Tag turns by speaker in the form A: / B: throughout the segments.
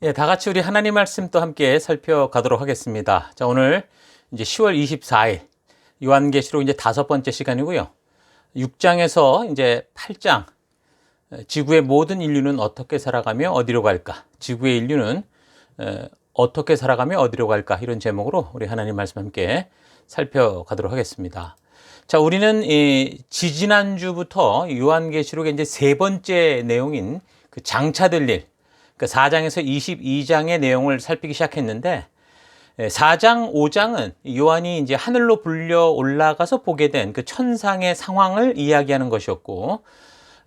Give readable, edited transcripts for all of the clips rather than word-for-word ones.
A: 예, 다 같이 우리 하나님 말씀 또 함께 살펴가도록 하겠습니다. 자, 오늘 이제 10월 24일 요한계시록 이제 5번째 시간이고요. 6장에서 이제 8장 지구의 모든 인류는 어떻게 살아가며 어디로 갈까? 지구의 인류는 어떻게 살아가며 어디로 갈까? 이런 제목으로 우리 하나님 말씀 함께 살펴가도록 하겠습니다. 자, 우리는 이 지지난주부터 요한계시록의 이제 3번째 내용인 그 장차될 일, 그 4장에서 22장의 내용을 살피기 시작했는데 4장, 5장은 요한이 이제 하늘로 불려 올라가서 보게 된 그 천상의 상황을 이야기하는 것이었고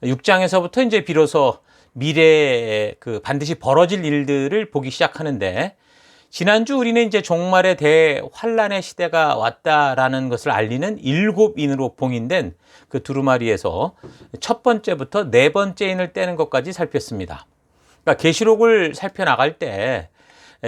A: 6장에서부터 이제 비로소 미래에 그 반드시 벌어질 일들을 보기 시작하는데 지난주 우리는 이제 종말의 대환란의 시대가 왔다라는 것을 알리는 7인으로 봉인된 그 두루마리에서 첫 번째부터 4번째 인을 떼는 것까지 살폈습니다. 그러니까 계시록을 살펴나갈 때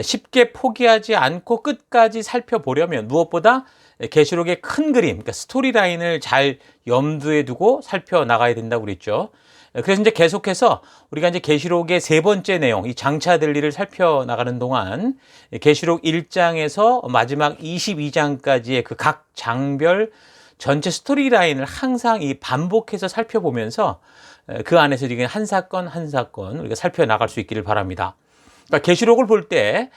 A: 쉽게 포기하지 않고 끝까지 살펴보려면 무엇보다 계시록의 큰 그림, 그러니까 스토리라인을 잘 염두에 두고 살펴나가야 된다고 그랬죠. 그래서 이제 계속해서 우리가 이제 계시록의 3번째 내용, 이 장차될 일을 살펴나가는 동안 계시록 1장에서 마지막 22장까지의 그 각 장별 전체 스토리라인을 항상 이 반복해서 살펴보면서 그 안에서 이게 한 사건 한 사건 우리가 살펴나갈 수 있기를 바랍니다. 그러니까 계시록을 볼 때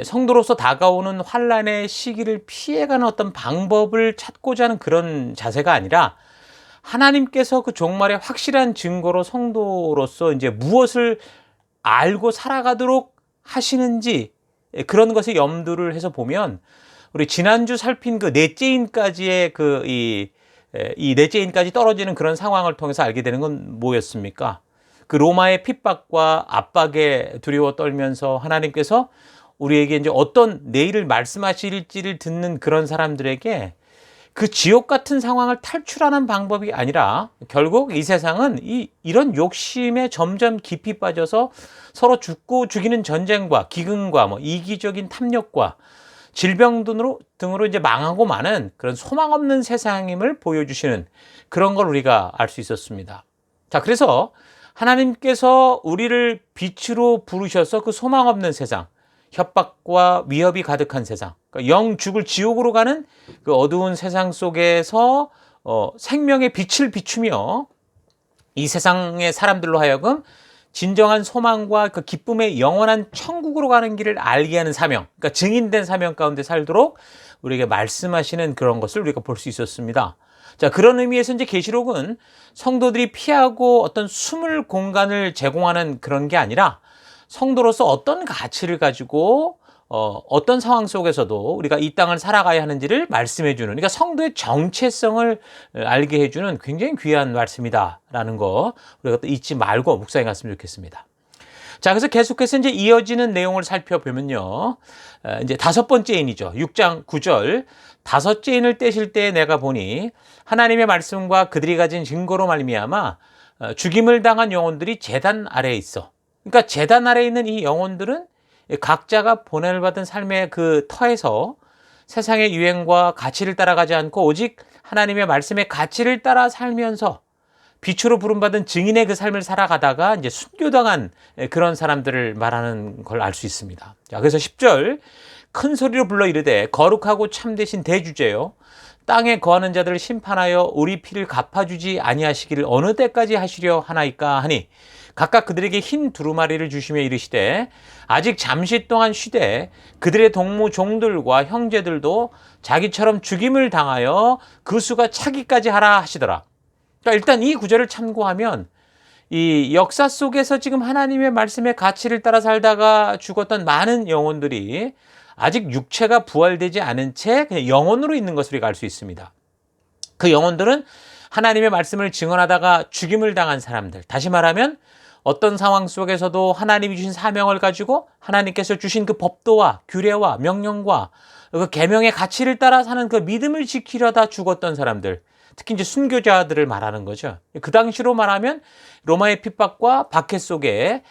A: 성도로서 다가오는 환란의 시기를 피해가는 어떤 방법을 찾고자 하는 그런 자세가 아니라 하나님께서 그 종말의 확실한 증거로 성도로서 이제 무엇을 알고 살아가도록 하시는지 그런 것에 염두를 해서 보면 우리 지난주 살핀 그 넷째인까지의 이 넷째인까지 떨어지는 그런 상황을 통해서 알게 되는 건 뭐였습니까? 그 로마의 핍박과 압박에 두려워 떨면서 하나님께서 우리에게 이제 어떤 내일을 말씀하실지를 듣는 그런 사람들에게 그 지옥 같은 상황을 탈출하는 방법이 아니라 결국 이 세상은 이런 욕심에 점점 깊이 빠져서 서로 죽고 죽이는 전쟁과 기근과 뭐 이기적인 탐욕과 질병 등으로 이제 망하고 마는 그런 소망 없는 세상임을 보여주시는 그런 걸 우리가 알 수 있었습니다. 자, 그래서 하나님께서 우리를 빛으로 부르셔서 그 소망 없는 세상, 협박과 위협이 가득한 세상, 그러니까 영 죽을 지옥으로 가는 그 어두운 세상 속에서 생명의 빛을 비추며 이 세상의 사람들로 하여금 진정한 소망과 그 기쁨의 영원한 천국으로 가는 길을 알게 하는 사명, 그러니까 증인된 사명 가운데 살도록 우리에게 말씀하시는 그런 것을 우리가 볼 수 있었습니다. 자, 그런 의미에서 이제 계시록은 성도들이 피하고 어떤 숨을 공간을 제공하는 그런 게 아니라 성도로서 어떤 가치를 가지고 어떤 상황 속에서도 우리가 이 땅을 살아가야 하는지를 말씀해 주는, 그러니까 성도의 정체성을 알게 해주는 굉장히 귀한 말씀이다라는 거 우리가 또 잊지 말고 묵상해 갔으면 좋겠습니다. 자, 그래서 계속해서 이제 이어지는 내용을 살펴보면요. 이제 5번째 인이죠. 6장 9절. 5째 인을 떼실 때 내가 보니 하나님의 말씀과 그들이 가진 증거로 말미암아 죽임을 당한 영혼들이 제단 아래에 있어. 그러니까 제단 아래에 있는 이 영혼들은 각자가 보냄을 받은 삶의 그 터에서 세상의 유행과 가치를 따라가지 않고 오직 하나님의 말씀의 가치를 따라 살면서 빛으로 부름받은 증인의 그 삶을 살아가다가 이제 순교당한 그런 사람들을 말하는 걸 알 수 있습니다. 자, 그래서 10절 큰 소리로 불러 이르되 거룩하고 참되신 대주제요 땅에 거하는 자들을 심판하여 우리 피를 갚아주지 아니하시기를 어느 때까지 하시려 하나이까 하니 각각 그들에게 흰 두루마리를 주시며 이르시되 아직 잠시 동안 쉬되 그들의 동무 종들과 형제들도 자기처럼 죽임을 당하여 그 수가 차기까지 하라 하시더라. 그러니까 일단 이 구절을 참고하면 이 역사 속에서 지금 하나님의 말씀의 가치를 따라 살다가 죽었던 많은 영혼들이 아직 육체가 부활되지 않은 채 그냥 영혼으로 있는 것을 우리가 알 수 있습니다. 그 영혼들은 하나님의 말씀을 증언하다가 죽임을 당한 사람들, 다시 말하면 어떤 상황 속에서도 하나님이 주신 사명을 가지고 하나님께서 주신 그 법도와 규례와 명령과 그 계명의 가치를 따라 사는 그 믿음을 지키려다 죽었던 사람들, 특히 이제 순교자들을 말하는 거죠. 그 당시로 말하면 로마의 핍박과 박해 속에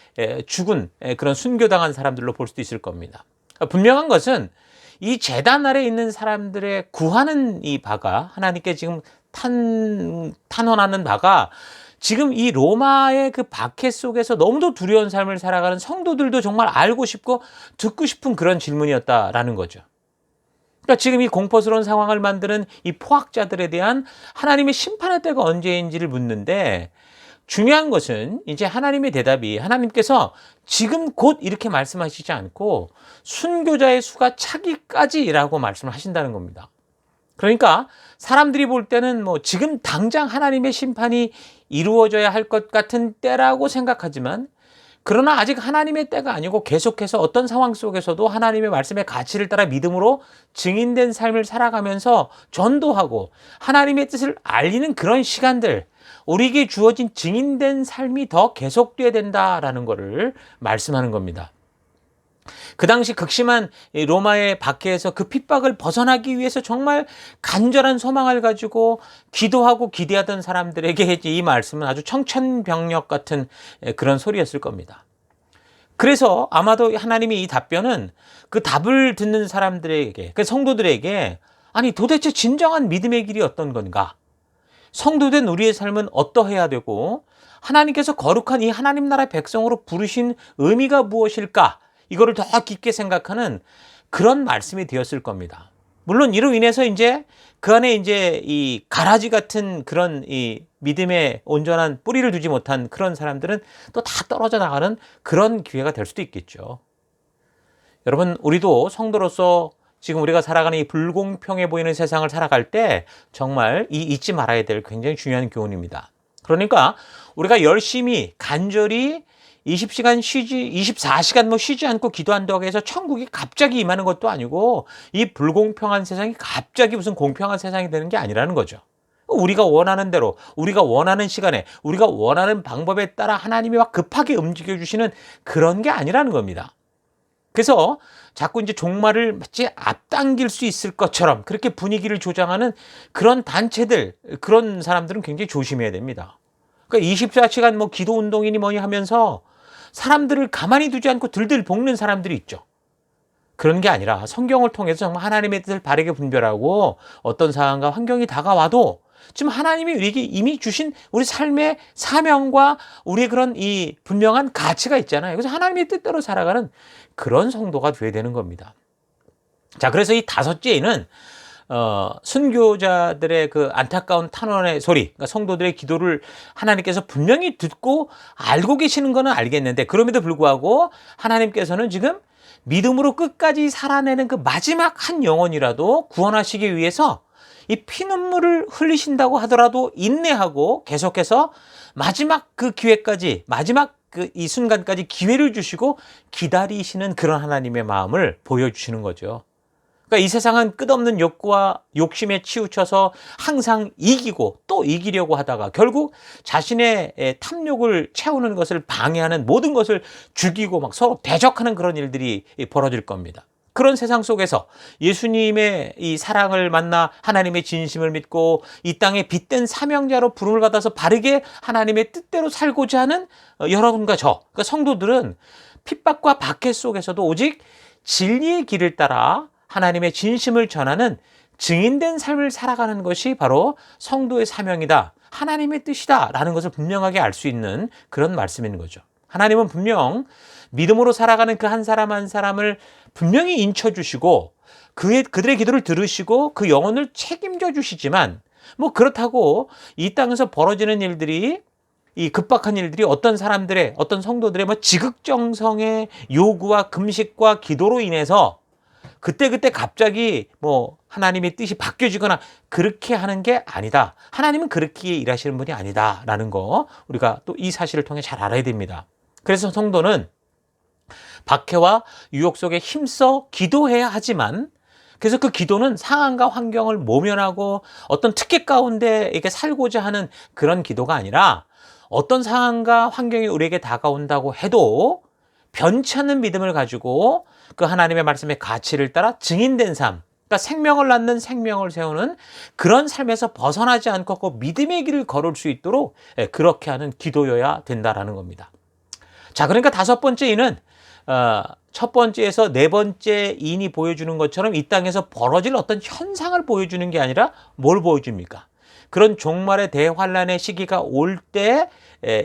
A: 죽은 그런 순교당한 사람들로 볼 수도 있을 겁니다. 분명한 것은 이 제단 아래에 있는 사람들의 구하는 이 바가 하나님께 지금 탄원하는 바가 지금 이 로마의 그 박해 속에서 너무도 두려운 삶을 살아가는 성도들도 정말 알고 싶고 듣고 싶은 그런 질문이었다라는 거죠. 그러니까 지금 이 공포스러운 상황을 만드는 이 포악자들에 대한 하나님의 심판의 때가 언제인지를 묻는데, 중요한 것은 이제 하나님의 대답이, 하나님께서 지금 곧 이렇게 말씀하시지 않고 순교자의 수가 차기까지라고 말씀을 하신다는 겁니다. 그러니까 사람들이 볼 때는 뭐 지금 당장 하나님의 심판이 이루어져야 할 것 같은 때라고 생각하지만, 그러나 아직 하나님의 때가 아니고 계속해서 어떤 상황 속에서도 하나님의 말씀의 가치를 따라 믿음으로 증인된 삶을 살아가면서 전도하고 하나님의 뜻을 알리는 그런 시간들, 우리에게 주어진 증인된 삶이 더 계속돼야 된다라는 것을 말씀하는 겁니다. 그 당시 극심한 로마의 박해에서 그 핍박을 벗어나기 위해서 정말 간절한 소망을 가지고 기도하고 기대하던 사람들에게 이 말씀은 아주 청천벽력 같은 그런 소리였을 겁니다. 그래서 아마도 하나님이 이 답변은 그 답을 듣는 사람들에게, 그 성도들에게, 아니 도대체 진정한 믿음의 길이 어떤 건가? 성도된 우리의 삶은 어떠해야 되고 하나님께서 거룩한 이 하나님 나라의 백성으로 부르신 의미가 무엇일까? 이거를 더 깊게 생각하는 그런 말씀이 되었을 겁니다. 물론 이로 인해서 이제 그 안에 이제 이 가라지 같은 그런 이 믿음의 온전한 뿌리를 두지 못한 그런 사람들은 또 다 떨어져 나가는 그런 기회가 될 수도 있겠죠. 여러분, 우리도 성도로서 지금 우리가 살아가는 이 불공평해 보이는 세상을 살아갈 때 정말 잊지 말아야 될 굉장히 중요한 교훈입니다. 그러니까 우리가 열심히 간절히 24시간 쉬지 않고 기도한다고 해서 천국이 갑자기 임하는 것도 아니고 이 불공평한 세상이 갑자기 무슨 공평한 세상이 되는 게 아니라는 거죠. 우리가 원하는 대로, 우리가 원하는 시간에, 우리가 원하는 방법에 따라 하나님이 막 급하게 움직여주시는 그런 게 아니라는 겁니다. 그래서 자꾸 이제 종말을 마치 앞당길 수 있을 것처럼 그렇게 분위기를 조장하는 그런 단체들, 그런 사람들은 굉장히 조심해야 됩니다. 그러니까 24시간 뭐 기도 운동이니 뭐니 하면서 사람들을 가만히 두지 않고 들들 볶는 사람들이 있죠. 그런 게 아니라 성경을 통해서 정말 하나님의 뜻을 바르게 분별하고 어떤 상황과 환경이 다가와도 지금 하나님이 우리에게 이미 주신 우리 삶의 사명과 우리의 그런 이 분명한 가치가 있잖아요. 그래서 하나님의 뜻대로 살아가는 그런 성도가 되어야 되는 겁니다. 자, 그래서 이 다섯째는 순교자들의 그 안타까운 탄원의 소리, 그러니까 성도들의 기도를 하나님께서 분명히 듣고 알고 계시는 거는 알겠는데, 그럼에도 불구하고 하나님께서는 지금 믿음으로 끝까지 살아내는 그 마지막 한 영혼이라도 구원하시기 위해서 이 피눈물을 흘리신다고 하더라도 인내하고 계속해서 마지막 그 기회까지, 마지막 그 이 순간까지 기회를 주시고 기다리시는 그런 하나님의 마음을 보여주시는 거죠. 그러니까 이 세상은 끝없는 욕구와 욕심에 치우쳐서 항상 이기고 또 이기려고 하다가 결국 자신의 탐욕을 채우는 것을 방해하는 모든 것을 죽이고 막 서로 대적하는 그런 일들이 벌어질 겁니다. 그런 세상 속에서 예수님의 이 사랑을 만나 하나님의 진심을 믿고 이 땅에 빛된 사명자로 부름을 받아서 바르게 하나님의 뜻대로 살고자 하는 여러분과 저, 그러니까 성도들은 핍박과 박해 속에서도 오직 진리의 길을 따라 하나님의 진심을 전하는 증인된 삶을 살아가는 것이 바로 성도의 사명이다, 하나님의 뜻이다 라는 것을 분명하게 알 수 있는 그런 말씀인 거죠. 하나님은 분명 믿음으로 살아가는 그 한 사람 한 사람을 분명히 인쳐주시고 그들의 기도를 들으시고 그 영혼을 책임져 주시지만, 뭐 그렇다고 이 땅에서 벌어지는 일들이, 이 급박한 일들이 어떤 사람들의, 어떤 성도들의 뭐 지극정성의 요구와 금식과 기도로 인해서 그때그때 갑자기 뭐 하나님의 뜻이 바뀌어지거나 그렇게 하는 게 아니다. 하나님은 그렇게 일하시는 분이 아니다라는 거 우리가 또 이 사실을 통해 잘 알아야 됩니다. 그래서 성도는 박해와 유혹 속에 힘써 기도해야 하지만, 그래서 그 기도는 상황과 환경을 모면하고 어떤 특혜 가운데 이렇게 살고자 하는 그런 기도가 아니라, 어떤 상황과 환경이 우리에게 다가온다고 해도 변치 않는 믿음을 가지고 그 하나님의 말씀의 가치를 따라 증인된 삶, 그러니까 생명을 낳는, 생명을 세우는 그런 삶에서 벗어나지 않고 그 믿음의 길을 걸을 수 있도록 그렇게 하는 기도여야 된다라는 겁니다. 자, 그러니까 다섯 번째 이는 첫 번째에서 네 번째 인이 보여주는 것처럼 이 땅에서 벌어질 어떤 현상을 보여주는 게 아니라 뭘 보여줍니까? 그런 종말의 대환란의 시기가 올 때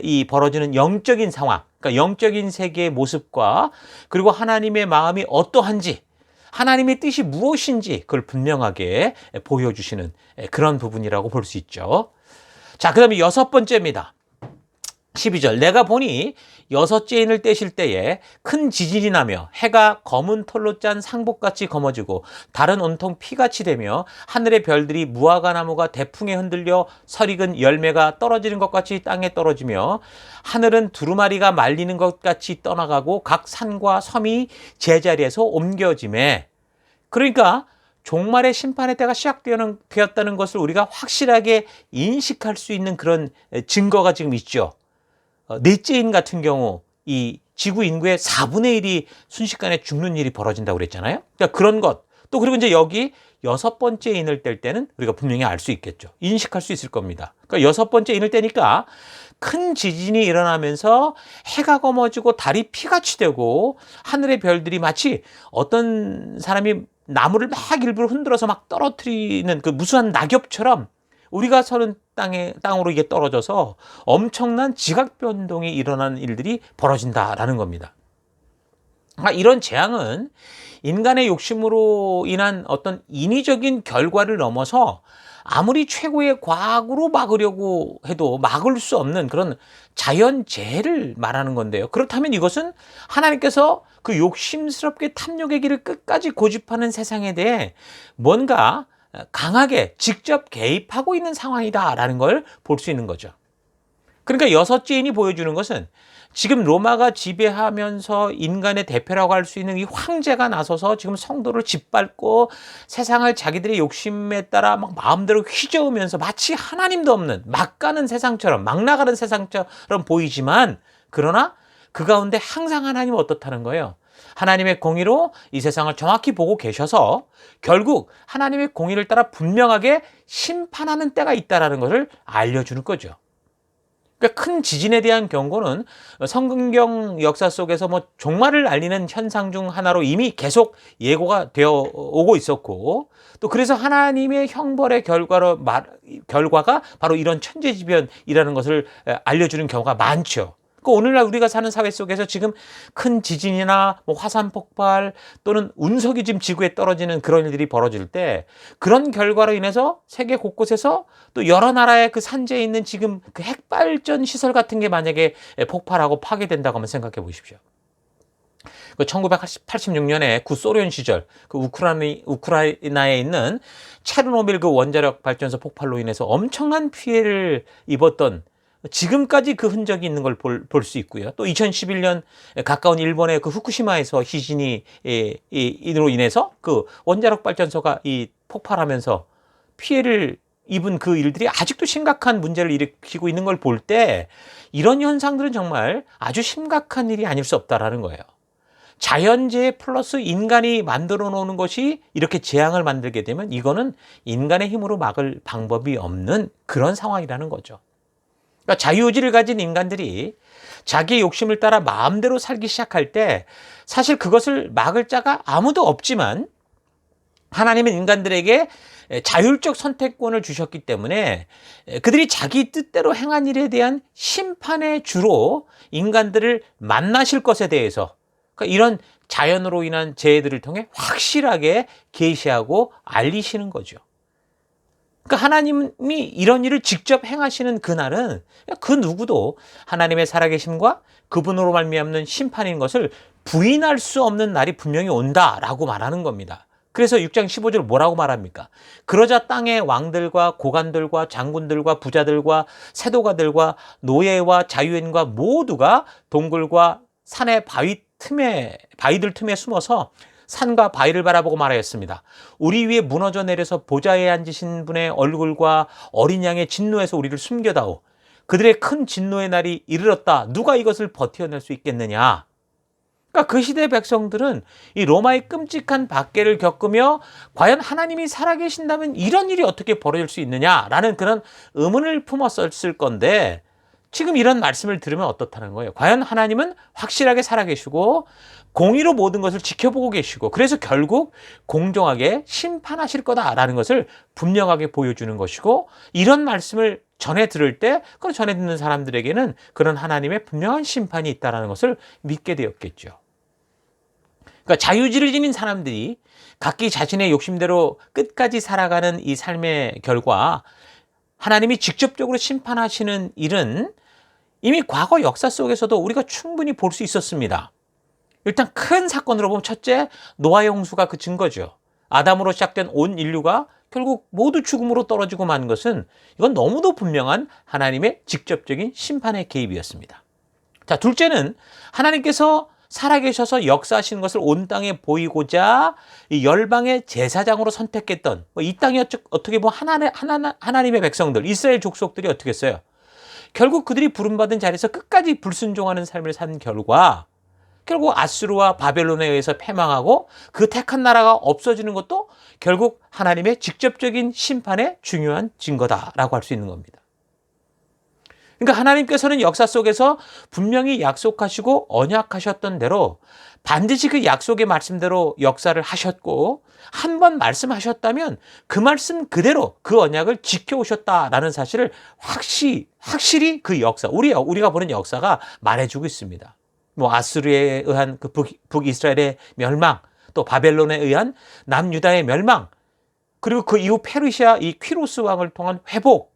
A: 이 벌어지는 영적인 상황, 그러니까 영적인 세계의 모습과 그리고 하나님의 마음이 어떠한지, 하나님의 뜻이 무엇인지 그걸 분명하게 보여주시는 그런 부분이라고 볼 수 있죠. 자, 그 다음에 6번째입니다. 12절, 내가 보니 6째 인을 떼실 때에 큰 지진이 나며 해가 검은 털로 짠 상복같이 검어지고 달은 온통 피같이 되며 하늘의 별들이 무화과 나무가 대풍에 흔들려 설익은 열매가 떨어지는 것 같이 땅에 떨어지며 하늘은 두루마리가 말리는 것 같이 떠나가고 각 산과 섬이 제자리에서 옮겨지매. 그러니까 종말의 심판의 때가 시작되었다는 것을 우리가 확실하게 인식할 수 있는 그런 증거가 지금 있죠. 넷째인 같은 경우 이 지구 인구의 4분의 1이 순식간에 죽는 일이 벌어진다고 그랬잖아요. 그러니까 그런 것. 또 그리고 이제 여기 6번째 인을 뗄 때는 우리가 분명히 알 수 있겠죠. 인식할 수 있을 겁니다. 그러니까 6번째 인을 떼니까 큰 지진이 일어나면서 해가 검어지고 달이 피같이 되고 하늘의 별들이 마치 어떤 사람이 나무를 막 일부러 흔들어서 막 떨어뜨리는 그 무수한 낙엽처럼 우리가 서는 땅으로 이게 떨어져서 엄청난 지각 변동이 일어나는 일들이 벌어진다라는 겁니다. 이런 재앙은 인간의 욕심으로 인한 어떤 인위적인 결과를 넘어서 아무리 최고의 과학으로 막으려고 해도 막을 수 없는 그런 자연재해를 말하는 건데요. 그렇다면 이것은 하나님께서 그 욕심스럽게 탐욕의 길을 끝까지 고집하는 세상에 대해 뭔가 강하게 직접 개입하고 있는 상황이다라는 걸 볼 수 있는 거죠. 그러니까 6째 인이 보여주는 것은 지금 로마가 지배하면서 인간의 대표라고 할 수 있는 이 황제가 나서서 지금 성도를 짓밟고 세상을 자기들의 욕심에 따라 막 마음대로 휘저으면서 마치 하나님도 없는 막 가는 세상처럼, 막 나가는 세상처럼 보이지만, 그러나 그 가운데 항상 하나님은 어떻다는 거예요? 하나님의 공의로 이 세상을 정확히 보고 계셔서 결국 하나님의 공의를 따라 분명하게 심판하는 때가 있다는 것을 알려주는 거죠. 그러니까 큰 지진에 대한 경고는 성경 역사 속에서 종말을 알리는 현상 중 하나로 이미 계속 예고가 되어 오고 있었고, 또 그래서 하나님의 형벌의 결과가 바로 이런 천재지변이라는 것을 알려주는 경우가 많죠. 오늘날 우리가 사는 사회 속에서 지금 큰 지진이나 화산 폭발 또는 운석이 지금 지구에 떨어지는 그런 일들이 벌어질 때, 그런 결과로 인해서 세계 곳곳에서 또 여러 나라의 그 산지에 있는 지금 그 핵발전 시설 같은 게 만약에 폭발하고 파괴된다고 한번 생각해 보십시오. 1986년에 구소련 시절 그 우크라이나에 있는 체르노빌 그 원자력 발전소 폭발로 인해서 엄청난 피해를 입었던, 지금까지 그 흔적이 있는 걸 볼 수 있고요. 또 2011년 가까운 일본의 그 후쿠시마에서 이로 인해서 그 원자력 발전소가 폭발하면서 피해를 입은 그 일들이 아직도 심각한 문제를 일으키고 있는 걸 볼 때, 이런 현상들은 정말 아주 심각한 일이 아닐 수 없다라는 거예요. 자연재해 플러스 인간이 만들어 놓는 것이 이렇게 재앙을 만들게 되면 이거는 인간의 힘으로 막을 방법이 없는 그런 상황이라는 거죠. 그러니까 자유의지를 가진 인간들이 자기의 욕심을 따라 마음대로 살기 시작할 때 사실 그것을 막을 자가 아무도 없지만, 하나님은 인간들에게 자율적 선택권을 주셨기 때문에 그들이 자기 뜻대로 행한 일에 대한 심판의 주로 인간들을 만나실 것에 대해서, 그러니까 이런 자연으로 인한 재해들을 통해 확실하게 계시하고 알리시는 거죠. 그러니까 하나님이 이런 일을 직접 행하시는 그날은 그 누구도 하나님의 살아계심과 그분으로 말미암는 심판인 것을 부인할 수 없는 날이 분명히 온다라고 말하는 겁니다. 그래서 6장 15절 뭐라고 말합니까? 그러자 땅의 왕들과 고관들과 장군들과 부자들과 세도가들과 노예와 자유인과 모두가 동굴과 산의 바위들 틈에 숨어서 산과 바위를 바라보고 말하였습니다. 우리 위에 무너져 내려서 보좌에 앉으신 분의 얼굴과 어린 양의 진노에서 우리를 숨겨다오. 그들의 큰 진노의 날이 이르렀다. 누가 이것을 버텨낼 수 있겠느냐? 그러니까 그 시대 백성들은 이 로마의 끔찍한 박해를 겪으며 과연 하나님이 살아계신다면 이런 일이 어떻게 벌어질 수 있느냐라는 그런 의문을 품었을 건데, 지금 이런 말씀을 들으면 어떻다는 거예요? 과연 하나님은 확실하게 살아계시고 공의로 모든 것을 지켜보고 계시고 그래서 결국 공정하게 심판하실 거다라는 것을 분명하게 보여주는 것이고 이런 말씀을 전해 들을 때 그 전해 듣는 사람들에게는 그런 하나님의 분명한 심판이 있다는 것을 믿게 되었겠죠. 그러니까 자유의지를 지닌 사람들이 각기 자신의 욕심대로 끝까지 살아가는 이 삶의 결과 하나님이 직접적으로 심판하시는 일은 이미 과거 역사 속에서도 우리가 충분히 볼 수 있었습니다. 일단 큰 사건으로 보면 첫째, 노아의 홍수가 그 증거죠. 아담으로 시작된 온 인류가 결국 모두 죽음으로 떨어지고 만 것은 이건 너무도 분명한 하나님의 직접적인 심판의 개입이었습니다. 자, 둘째는 하나님께서 살아계셔서 역사하시는 것을 온 땅에 보이고자 이 열방의 제사장으로 선택했던 이 땅이 어떻게 보면 하나님의 백성들, 이스라엘 족속들이 어떻게 했어요? 결국 그들이 부름받은 자리에서 끝까지 불순종하는 삶을 산 결과 결국 아수르와 바벨론에 의해서 패망하고 그 택한 나라가 없어지는 것도 결국 하나님의 직접적인 심판의 중요한 증거다라고 할 수 있는 겁니다. 그러니까 하나님께서는 역사 속에서 분명히 약속하시고 언약하셨던 대로 반드시 그 약속의 말씀대로 역사를 하셨고 한 번 말씀하셨다면 그 말씀 그대로 그 언약을 지켜오셨다라는 사실을 확실히 그 역사, 우리가 보는 역사가 말해주고 있습니다. 뭐 아수르에 의한 그 북이스라엘의 멸망, 또 바벨론에 의한 남유다의 멸망, 그리고 그 이후 페르시아 이 퀴로스 왕을 통한 회복.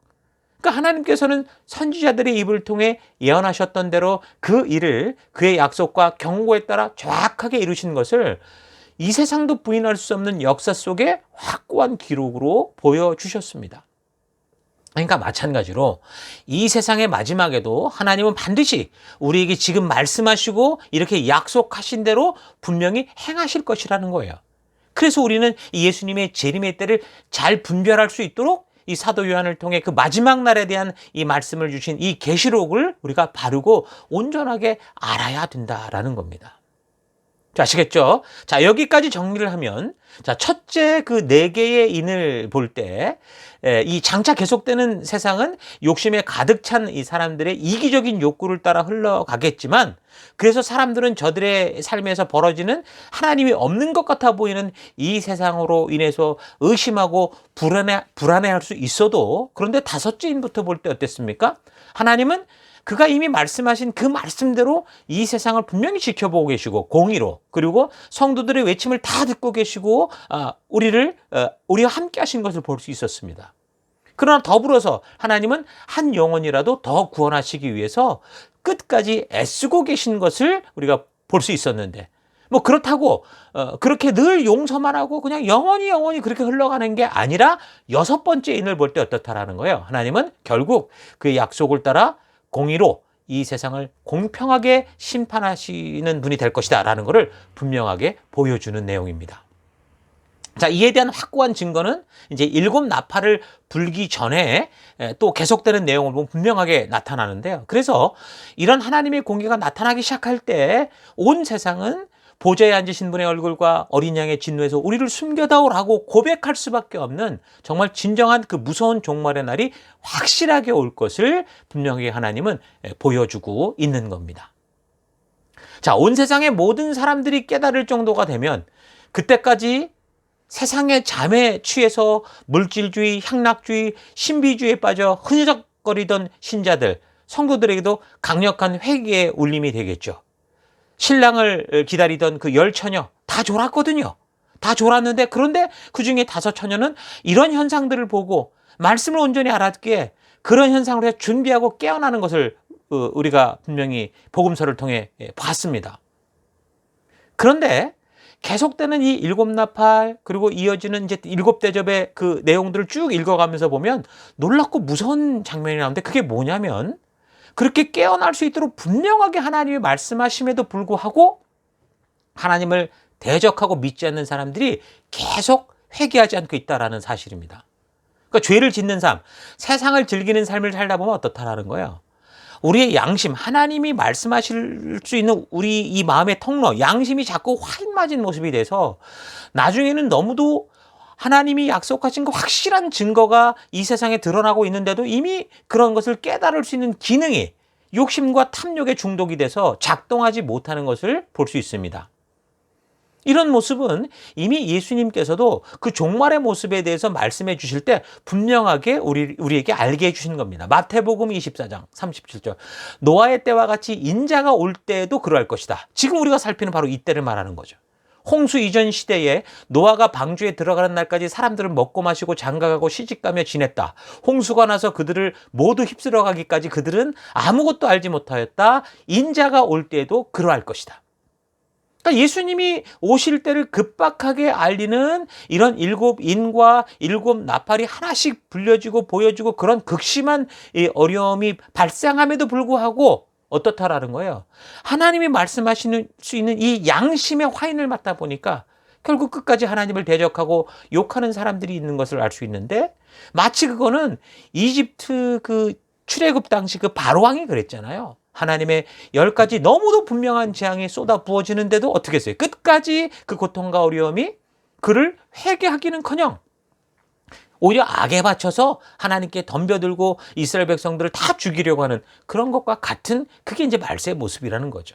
A: 그러니까 하나님께서는 선지자들의 입을 통해 예언하셨던 대로 그 일을 그의 약속과 경고에 따라 정확하게 이루신 것을 이 세상도 부인할 수 없는 역사 속에 확고한 기록으로 보여주셨습니다. 그러니까 마찬가지로 이 세상의 마지막에도 하나님은 반드시 우리에게 지금 말씀하시고 이렇게 약속하신 대로 분명히 행하실 것이라는 거예요. 그래서 우리는 예수님의 재림의 때를 잘 분별할 수 있도록 이 사도 요한을 통해 그 마지막 날에 대한 이 말씀을 주신 이 계시록을 우리가 바르고 온전하게 알아야 된다라는 겁니다. 자, 아시겠죠? 자, 여기까지 정리를 하면 자, 첫째 그 4개의 인을 볼 때 이 장차 계속되는 세상은 욕심에 가득 찬 이 사람들의 이기적인 욕구를 따라 흘러가겠지만 그래서 사람들은 저들의 삶에서 벌어지는 하나님이 없는 것 같아 보이는 이 세상으로 인해서 의심하고 불안해할 수 있어도 그런데 5째 인부터 볼 때 어땠습니까? 하나님은 그가 이미 말씀하신 그 말씀대로 이 세상을 분명히 지켜보고 계시고 공의로 그리고 성도들의 외침을 다 듣고 계시고 우리와 함께 하신 것을 볼 수 있었습니다. 그러나 더불어서 하나님은 한 영혼이라도 더 구원하시기 위해서 끝까지 애쓰고 계신 것을 우리가 볼 수 있었는데 뭐 그렇다고 그렇게 늘 용서만 하고 그냥 영원히 그렇게 흘러가는 게 아니라 6번째 인을 볼 때 어떻다라는 거예요. 하나님은 결국 그 약속을 따라 공의로 이 세상을 공평하게 심판하시는 분이 될 것이다 라는 것을 분명하게 보여주는 내용입니다. 자, 이에 대한 확고한 증거는 이제 7 나팔을 불기 전에 또 계속되는 내용을 보면 분명하게 나타나는데요. 그래서 이런 하나님의 공의가 나타나기 시작할 때 온 세상은 보좌에 앉으신 분의 얼굴과 어린 양의 진노에서 우리를 숨겨다오라고 고백할 수밖에 없는 정말 진정한 그 무서운 종말의 날이 확실하게 올 것을 분명히 하나님은 보여주고 있는 겁니다. 자, 온 세상의 모든 사람들이 깨달을 정도가 되면 그때까지 세상의 잠에 취해서 물질주의, 향락주의, 신비주의에 빠져 흐느적거리던 신자들, 성도들에게도 강력한 회개의 울림이 되겠죠. 신랑을 기다리던 그 10처녀 다 졸았거든요. 다 졸았는데 그런데 그중에 5처녀는 이런 현상들을 보고 말씀을 온전히 알았기에 그런 현상을 해서 준비하고 깨어나는 것을 우리가 분명히 복음서를 통해 봤습니다. 그런데 계속되는 이 7 나팔 그리고 이어지는 이제 7 대접의 그 내용들을 쭉 읽어가면서 보면 놀랍고 무서운 장면이 나오는데 그게 뭐냐면 그렇게 깨어날 수 있도록 분명하게 하나님이 말씀하심에도 불구하고 하나님을 대적하고 믿지 않는 사람들이 계속 회개하지 않고 있다는 사실입니다. 그러니까 죄를 짓는 삶, 세상을 즐기는 삶을 살다 보면 어떻다라는 거예요. 우리의 양심, 하나님이 말씀하실 수 있는 우리 이 마음의 통로, 양심이 자꾸 확 맞은 모습이 돼서 나중에는 너무도 하나님이 약속하신 그 확실한 증거가 이 세상에 드러나고 있는데도 이미 그런 것을 깨달을 수 있는 기능이 욕심과 탐욕에 중독이 돼서 작동하지 못하는 것을 볼 수 있습니다. 이런 모습은 이미 예수님께서도 그 종말의 모습에 대해서 말씀해 주실 때 분명하게 우리에게 알게 해주신 겁니다. 마태복음 24장 37절. 노아의 때와 같이 인자가 올 때에도 그러할 것이다. 지금 우리가 살피는 바로 이때를 말하는 거죠. 홍수 이전 시대에 노아가 방주에 들어가는 날까지 사람들은 먹고 마시고 장가가고 시집가며 지냈다. 홍수가 나서 그들을 모두 휩쓸어 가기까지 그들은 아무것도 알지 못하였다. 인자가 올 때에도 그러할 것이다. 그러니까 예수님이 오실 때를 급박하게 알리는 이런 일곱 인과 일곱 나팔이 하나씩 불려지고 보여지고 그런 극심한 어려움이 발생함에도 불구하고 어떻다라는 거예요. 하나님이 말씀하시는 수 있는 이 양심의 화인을 맡다 보니까 결국 끝까지 하나님을 대적하고 욕하는 사람들이 있는 것을 알 수 있는데, 마치 그거는 이집트 그 출애굽 당시 그 바로왕이 그랬잖아요. 하나님의 10가지 너무도 분명한 재앙이 쏟아 부어지는데도 어떻게 했어요? 끝까지 그 고통과 어려움이 그를 회개하기는커녕 오히려 악에 바쳐서 하나님께 덤벼들고 이스라엘 백성들을 다 죽이려고 하는 그런 것과 같은, 그게 이제 말세의 모습이라는 거죠.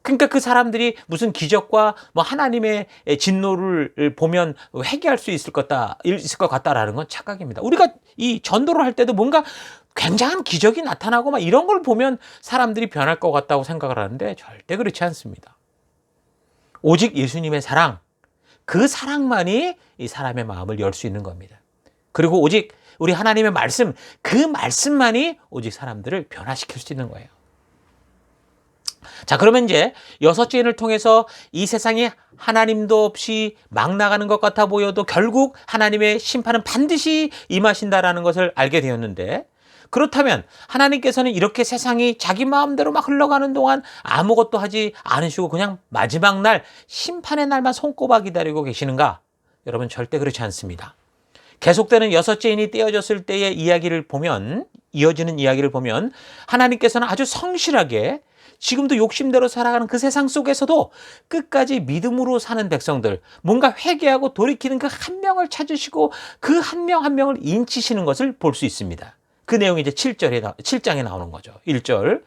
A: 그러니까 그 사람들이 무슨 기적과 뭐 하나님의 진노를 보면 회개할 수 있을 것 같다라는 건 착각입니다. 우리가 이 전도를 할 때도 뭔가 굉장한 기적이 나타나고 막 이런 걸 보면 사람들이 변할 것 같다고 생각을 하는데 절대 그렇지 않습니다. 오직 예수님의 사랑, 그 사랑만이 이 사람의 마음을 열 수 있는 겁니다. 그리고 오직 우리 하나님의 말씀, 그 말씀만이 오직 사람들을 변화시킬 수 있는 거예요. 자, 그러면 이제 6째인을 통해서 이 세상에 하나님도 없이 막 나가는 것 같아 보여도 결국 하나님의 심판은 반드시 임하신다라는 것을 알게 되었는데, 그렇다면 하나님께서는 이렇게 세상이 자기 마음대로 막 흘러가는 동안 아무것도 하지 않으시고 그냥 마지막 날 심판의 날만 손꼽아 기다리고 계시는가? 여러분, 절대 그렇지 않습니다. 계속되는 6째인이 떼어졌을 때의 이야기를 보면, 이어지는 이야기를 보면 하나님께서는 아주 성실하게 지금도 욕심대로 살아가는 그 세상 속에서도 끝까지 믿음으로 사는 백성들, 뭔가 회개하고 돌이키는 그 한 명을 찾으시고 그 한 명 한 명을 인치시는 것을 볼 수 있습니다. 그 내용이 이제 7장에 나오는 거죠. 1절.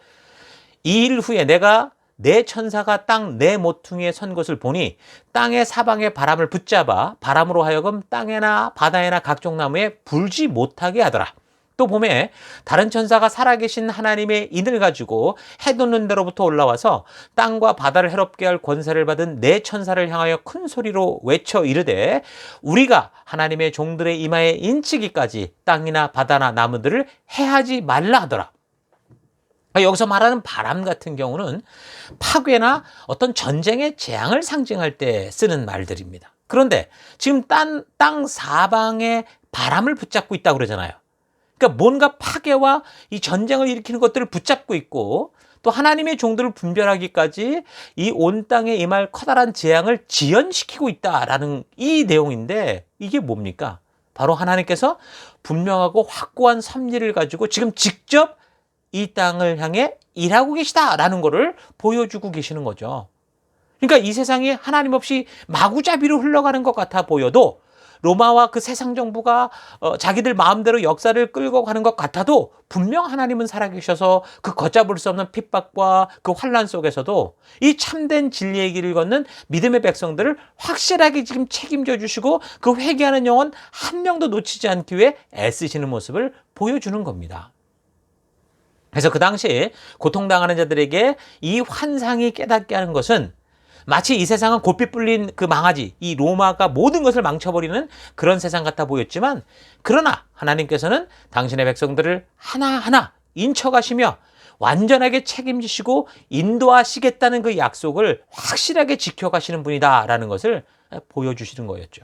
A: 이 일 후에 내가 내 천사가 땅 내 모퉁이에 선 것을 보니 땅의 사방의 바람을 붙잡아 바람으로 하여금 땅에나 바다에나 각종 나무에 불지 못하게 하더라. 또 봄에 다른 천사가 살아계신 하나님의 인을 가지고 해 돋는 데로부터 올라와서 땅과 바다를 해롭게 할 권세를 받은 네 천사를 향하여 큰 소리로 외쳐 이르되 우리가 하나님의 종들의 이마에 인치기까지 땅이나 바다나 나무들을 해하지 말라 하더라. 여기서 말하는 바람 같은 경우는 파괴나 어떤 전쟁의 재앙을 상징할 때 쓰는 말들입니다. 그런데 지금 땅 사방에 바람을 붙잡고 있다고 그러잖아요. 그러니까 뭔가 파괴와 이 전쟁을 일으키는 것들을 붙잡고 있고, 또 하나님의 종들을 분별하기까지 이 온 땅에 임할 커다란 재앙을 지연시키고 있다라는 이 내용인데, 이게 뭡니까? 바로 하나님께서 분명하고 확고한 섭리를 가지고 지금 직접 이 땅을 향해 일하고 계시다라는 것을 보여주고 계시는 거죠. 그러니까 이 세상이 하나님 없이 마구잡이로 흘러가는 것 같아 보여도, 로마와 그 세상 정부가 자기들 마음대로 역사를 끌고 가는 것 같아도 분명 하나님은 살아계셔서 그 걷잡을 수 없는 핍박과 그 환난 속에서도 이 참된 진리의 길을 걷는 믿음의 백성들을 확실하게 지금 책임져 주시고 그 회개하는 영혼 한 명도 놓치지 않기 위해 애쓰시는 모습을 보여주는 겁니다. 그래서 그 당시 고통당하는 자들에게 이 환상이 깨닫게 하는 것은 마치 이 세상은 고삐 뿔린 그 망아지, 이 로마가 모든 것을 망쳐버리는 그런 세상 같아 보였지만, 그러나 하나님께서는 당신의 백성들을 하나하나 인쳐가시며 완전하게 책임지시고 인도하시겠다는 그 약속을 확실하게 지켜가시는 분이다라는 것을 보여주시는 거였죠.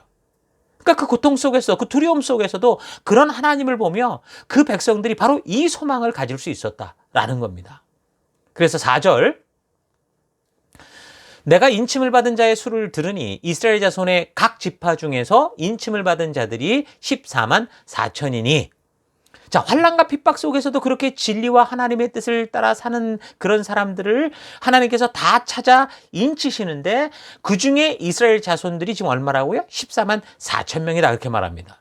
A: 그러니까 그 고통 속에서, 그 두려움 속에서도 그런 하나님을 보며 그 백성들이 바로 이 소망을 가질 수 있었다라는 겁니다. 그래서 4절, 내가 인침을 받은 자의 수를 들으니 이스라엘 자손의 각 지파 중에서 인침을 받은 자들이 14만 4천이니. 자, 환난과 핍박 속에서도 그렇게 진리와 하나님의 뜻을 따라 사는 그런 사람들을 하나님께서 다 찾아 인치시는데, 그 중에 이스라엘 자손들이 지금 얼마라고요? 14만 4천 명이다, 이렇게 말합니다.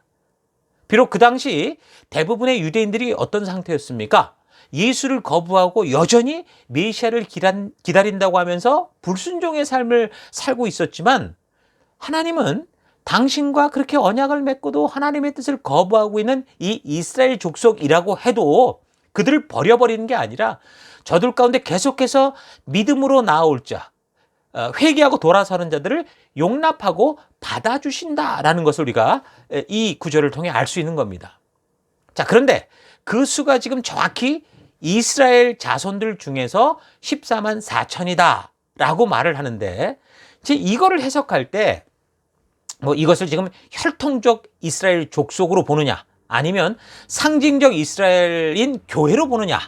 A: 비록 그 당시 대부분의 유대인들이 어떤 상태였습니까? 예수를 거부하고 여전히 메시아를 기다린다고 하면서 불순종의 삶을 살고 있었지만, 하나님은 당신과 그렇게 언약을 맺고도 하나님의 뜻을 거부하고 있는 이 이스라엘 족속이라고 해도 그들을 버려버리는 게 아니라 저들 가운데 계속해서 믿음으로 나아올 자, 회개하고 돌아서는 자들을 용납하고 받아주신다라는 것을 우리가 이 구절을 통해 알 수 있는 겁니다. 자, 그런데 그 수가 지금 정확히 이스라엘 자손들 중에서 14만 4천이다 라고 말을 하는데, 이제 이거를 해석할 때 이것을 지금 혈통적 이스라엘 족속으로 보느냐, 아니면 상징적 이스라엘인 교회로 보느냐,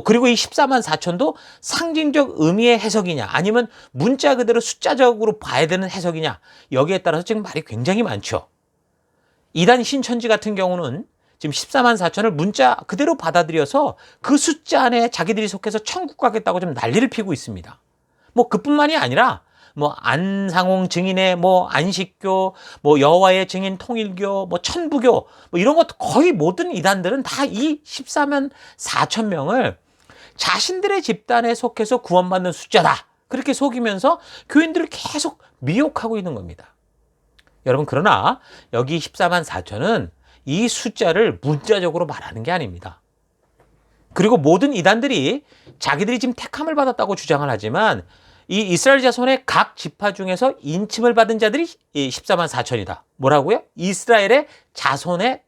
A: 그리고 이 14만 4천도 상징적 의미의 해석이냐, 아니면 문자 그대로 숫자적으로 봐야 되는 해석이냐, 여기에 따라서 지금 말이 굉장히 많죠. 이단 신천지 같은 경우는 지금 14만 4천을 문자 그대로 받아들여서 그 숫자 안에 자기들이 속해서 천국 가겠다고 좀 난리를 피고 있습니다. 그뿐만이 아니라 안상홍 증인의 안식교, 여호와의 증인 통일교, 천부교, 이런 것, 거의 모든 이단들은 다 이 14만 4천 명을 자신들의 집단에 속해서 구원받는 숫자다, 그렇게 속이면서 교인들을 계속 미혹하고 있는 겁니다. 여러분, 그러나 여기 14만 4천은 이 숫자를 문자적으로 말하는 게 아닙니다. 그리고 모든 이단들이 자기들이 지금 택함을 받았다고 주장을 하지만, 이 이스라엘 자손의 각 지파 중에서 인침을 받은 자들이 14만 4천이다. 뭐라고요? 이스라엘 자손의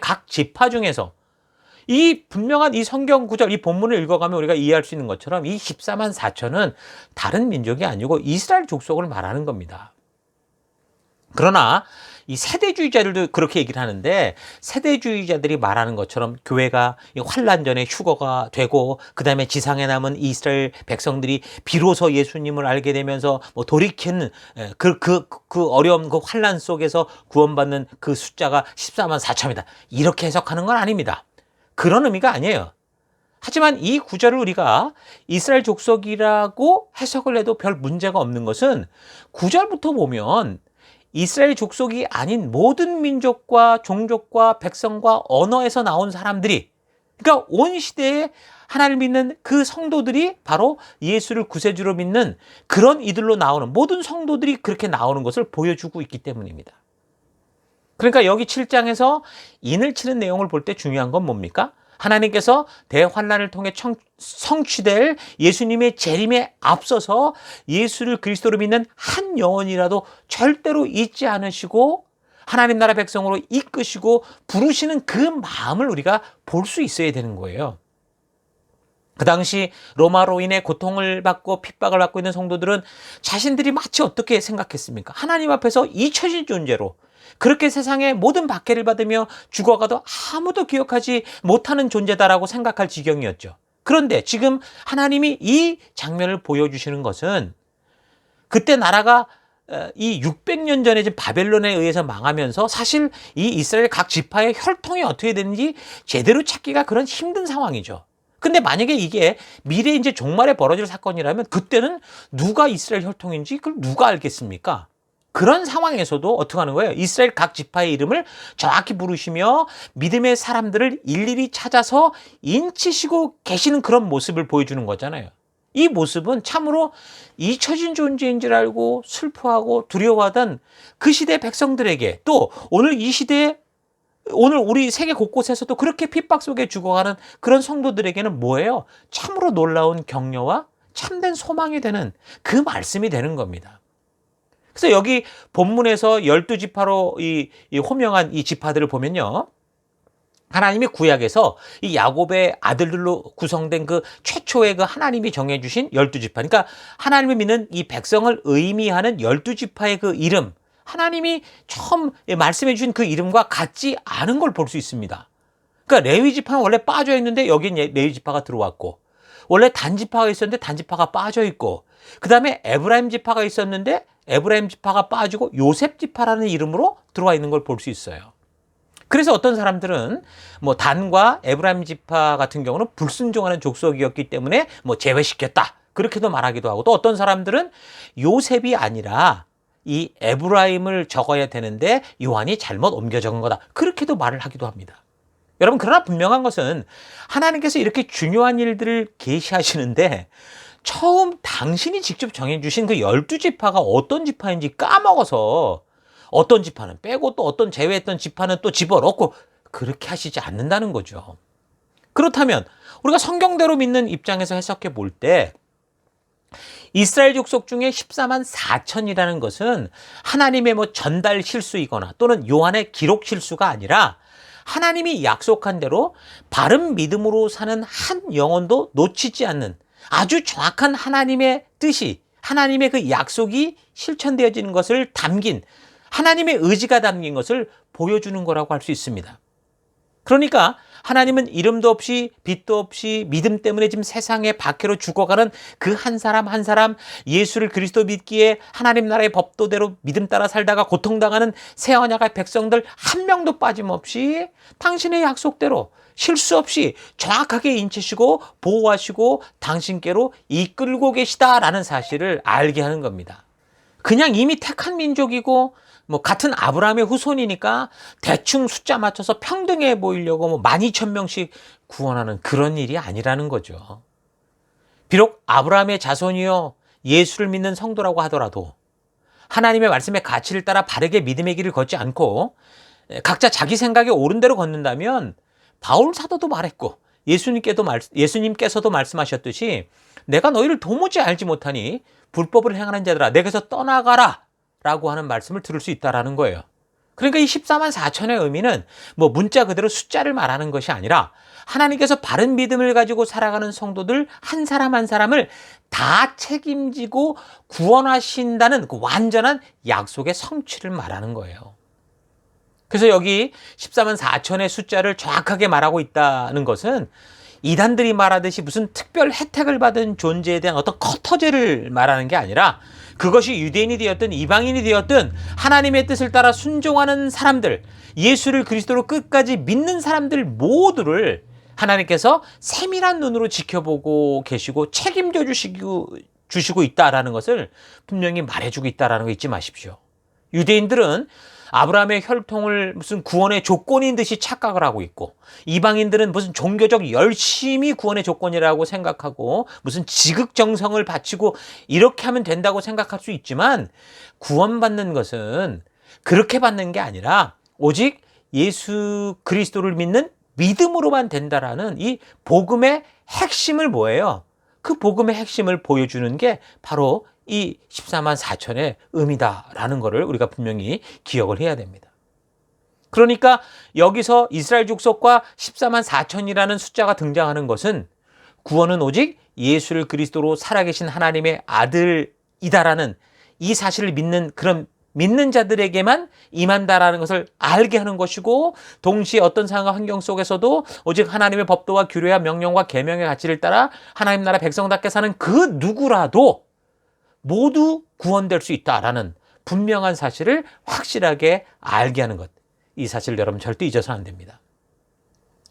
A: 각 지파 중에서. 이 분명한 이 성경 구절, 이 본문을 읽어가면 우리가 이해할 수 있는 것처럼 이 14만 4천은 다른 민족이 아니고 이스라엘 족속을 말하는 겁니다. 그러나 이 세대주의자들도 그렇게 얘기를 하는데, 세대주의자들이 말하는 것처럼 교회가 환란 전에 휴거가 되고, 그 다음에 지상에 남은 이스라엘 백성들이 비로소 예수님을 알게 되면서 돌이키는 그 어려움, 그 환란 속에서 구원받는 그 숫자가 14만 4천이다, 이렇게 해석하는 건 아닙니다. 그런 의미가 아니에요. 하지만 이 구절을 우리가 이스라엘 족속이라고 해석을 해도 별 문제가 없는 것은, 구절부터 보면 이스라엘 족속이 아닌 모든 민족과 종족과 백성과 언어에서 나온 사람들이, 그러니까 온 시대에 하나님을 믿는 그 성도들이 바로 예수를 구세주로 믿는 그런 이들로 나오는, 모든 성도들이 그렇게 나오는 것을 보여주고 있기 때문입니다. 그러니까 여기 7장에서 인을 치는 내용을 볼 때 중요한 건 뭡니까? 하나님께서 대환란을 통해 성취될 예수님의 재림에 앞서서 예수를 그리스도로 믿는 한 영혼이라도 절대로 잊지 않으시고 하나님 나라 백성으로 이끄시고 부르시는 그 마음을 우리가 볼 수 있어야 되는 거예요. 그 당시 로마로 인해 고통을 받고 핍박을 받고 있는 성도들은 자신들이 마치 어떻게 생각했습니까? 하나님 앞에서 잊혀진 존재로, 그렇게 세상의 모든 박해를 받으며 죽어가도 아무도 기억하지 못하는 존재다라고 생각할 지경이었죠. 그런데 지금 하나님이 이 장면을 보여주시는 것은, 그때 나라가 이 600년 전에 지금 바벨론에 의해서 망하면서 사실 이 이스라엘 각 지파의 혈통이 어떻게 되는지 제대로 찾기가 그런 힘든 상황이죠. 근데 만약에 이게 미래에 이제 종말에 벌어질 사건이라면, 그때는 누가 이스라엘 혈통인지 그걸 누가 알겠습니까? 그런 상황에서도 어떻게 하는 거예요? 이스라엘 각 지파의 이름을 정확히 부르시며 믿음의 사람들을 일일이 찾아서 인치시고 계시는 그런 모습을 보여주는 거잖아요. 이 모습은 참으로 잊혀진 존재인 줄 알고 슬퍼하고 두려워하던 그 시대 백성들에게, 또 오늘 이 시대에, 오늘 우리 세계 곳곳에서도 그렇게 핍박 속에 죽어가는 그런 성도들에게는 뭐예요? 참으로 놀라운 격려와 참된 소망이 되는 그 말씀이 되는 겁니다. 그래서 여기 본문에서 12지파로 이 호명한 이 지파들을 보면요, 하나님이 구약에서 이 야곱의 아들들로 구성된 그 최초의 그 하나님이 정해주신 12지파, 그러니까 하나님을 믿는 이 백성을 의미하는 12지파의 그 이름, 하나님이 처음 말씀해 주신 그 이름과 같지 않은 걸 볼 수 있습니다. 그러니까 레위 지파는 원래 빠져 있는데 여긴 레위 지파가 들어왔고, 원래 단 지파가 있었는데 단 지파가 빠져 있고, 그 다음에 에브라임 지파가 있었는데 에브라임 지파가 빠지고 요셉 지파라는 이름으로 들어와 있는 걸 볼 수 있어요. 그래서 어떤 사람들은 단과 에브라임 지파 같은 경우는 불순종하는 족속이었기 때문에 제외시켰다, 그렇게도 말하기도 하고, 또 어떤 사람들은 요셉이 아니라 이 에브라임을 적어야 되는데 요한이 잘못 옮겨 적은 거다, 그렇게도 말을 하기도 합니다. 여러분, 그러나 분명한 것은 하나님께서 이렇게 중요한 일들을 계시하시는데 처음 당신이 직접 정해주신 그 12지파가 어떤 지파인지 까먹어서 어떤 지파는 빼고 또 어떤 제외했던 지파는 또 집어넣고 그렇게 하시지 않는다는 거죠. 그렇다면 우리가 성경대로 믿는 입장에서 해석해 볼 때 이스라엘 족속 중에 14만 4천이라는 것은 하나님의 전달 실수이거나 또는 요한의 기록 실수가 아니라 하나님이 약속한 대로 바른 믿음으로 사는 한 영혼도 놓치지 않는 아주 정확한 하나님의 뜻이, 하나님의 그 약속이 실천되어지는 것을 담긴, 하나님의 의지가 담긴 것을 보여주는 거라고 할 수 있습니다. 그러니까 하나님은 이름도 없이 빛도 없이 믿음 때문에 지금 세상의 박해로 죽어가는 그 한 사람 한 사람, 예수를 그리스도 믿기에 하나님 나라의 법도대로 믿음 따라 살다가 고통당하는 새 언약의 백성들 한 명도 빠짐없이 당신의 약속대로 실수 없이 정확하게 인치시고 보호하시고 당신께로 이끌고 계시다라는 사실을 알게 하는 겁니다. 그냥 이미 택한 민족이고 같은 아브라함의 후손이니까 대충 숫자 맞춰서 평등해 보이려고 12,000명씩 구원하는 그런 일이 아니라는 거죠. 비록 아브라함의 자손이요 예수를 믿는 성도라고 하더라도 하나님의 말씀의 가치를 따라 바르게 믿음의 길을 걷지 않고 각자 자기 생각에 옳은 대로 걷는다면 바울 사도도 말했고 예수님께서도 말씀하셨듯이 내가 너희를 도무지 알지 못하니 불법을 행하는 자들아 내게서 떠나가라 라고 하는 말씀을 들을 수 있다는 거예요. 그러니까 이 14만 4천의 의미는 문자 그대로 숫자를 말하는 것이 아니라 하나님께서 바른 믿음을 가지고 살아가는 성도들 한 사람 한 사람을 다 책임지고 구원하신다는 그 완전한 약속의 성취를 말하는 거예요. 그래서 여기 14만 4천의 숫자를 정확하게 말하고 있다는 것은 이단들이 말하듯이 무슨 특별 혜택을 받은 존재에 대한 어떤 커터제를 말하는 게 아니라 그것이 유대인이 되었든 이방인이 되었든 하나님의 뜻을 따라 순종하는 사람들, 예수를 그리스도로 끝까지 믿는 사람들 모두를 하나님께서 세밀한 눈으로 지켜보고 계시고 책임져 주시고 있다라는 것을 분명히 말해주고 있다라는 거 잊지 마십시오. 유대인들은 아브라함의 혈통을 무슨 구원의 조건인 듯이 착각을 하고 있고 이방인들은 무슨 종교적 열심이 구원의 조건이라고 생각하고 무슨 지극정성을 바치고 이렇게 하면 된다고 생각할 수 있지만 구원받는 것은 그렇게 받는 게 아니라 오직 예수 그리스도를 믿는 믿음으로만 된다라는 이 복음의 핵심을 뭐예요? 그 복음의 핵심을 보여주는 게 바로 이 14만 4천의 의미다라는 것을 우리가 분명히 기억을 해야 됩니다. 그러니까 여기서 이스라엘 족속과 14만 4천이라는 숫자가 등장하는 것은 구원은 오직 예수를 그리스도로 살아계신 하나님의 아들이다라는 이 사실을 믿는 그런 믿는 자들에게만 임한다라는 것을 알게 하는 것이고 동시에 어떤 상황과 환경 속에서도 오직 하나님의 법도와 규례와 명령과 계명의 가치를 따라 하나님 나라 백성답게 사는 그 누구라도 모두 구원될 수 있다라는 분명한 사실을 확실하게 알게 하는 것. 이 사실을 여러분 절대 잊어서는 안 됩니다.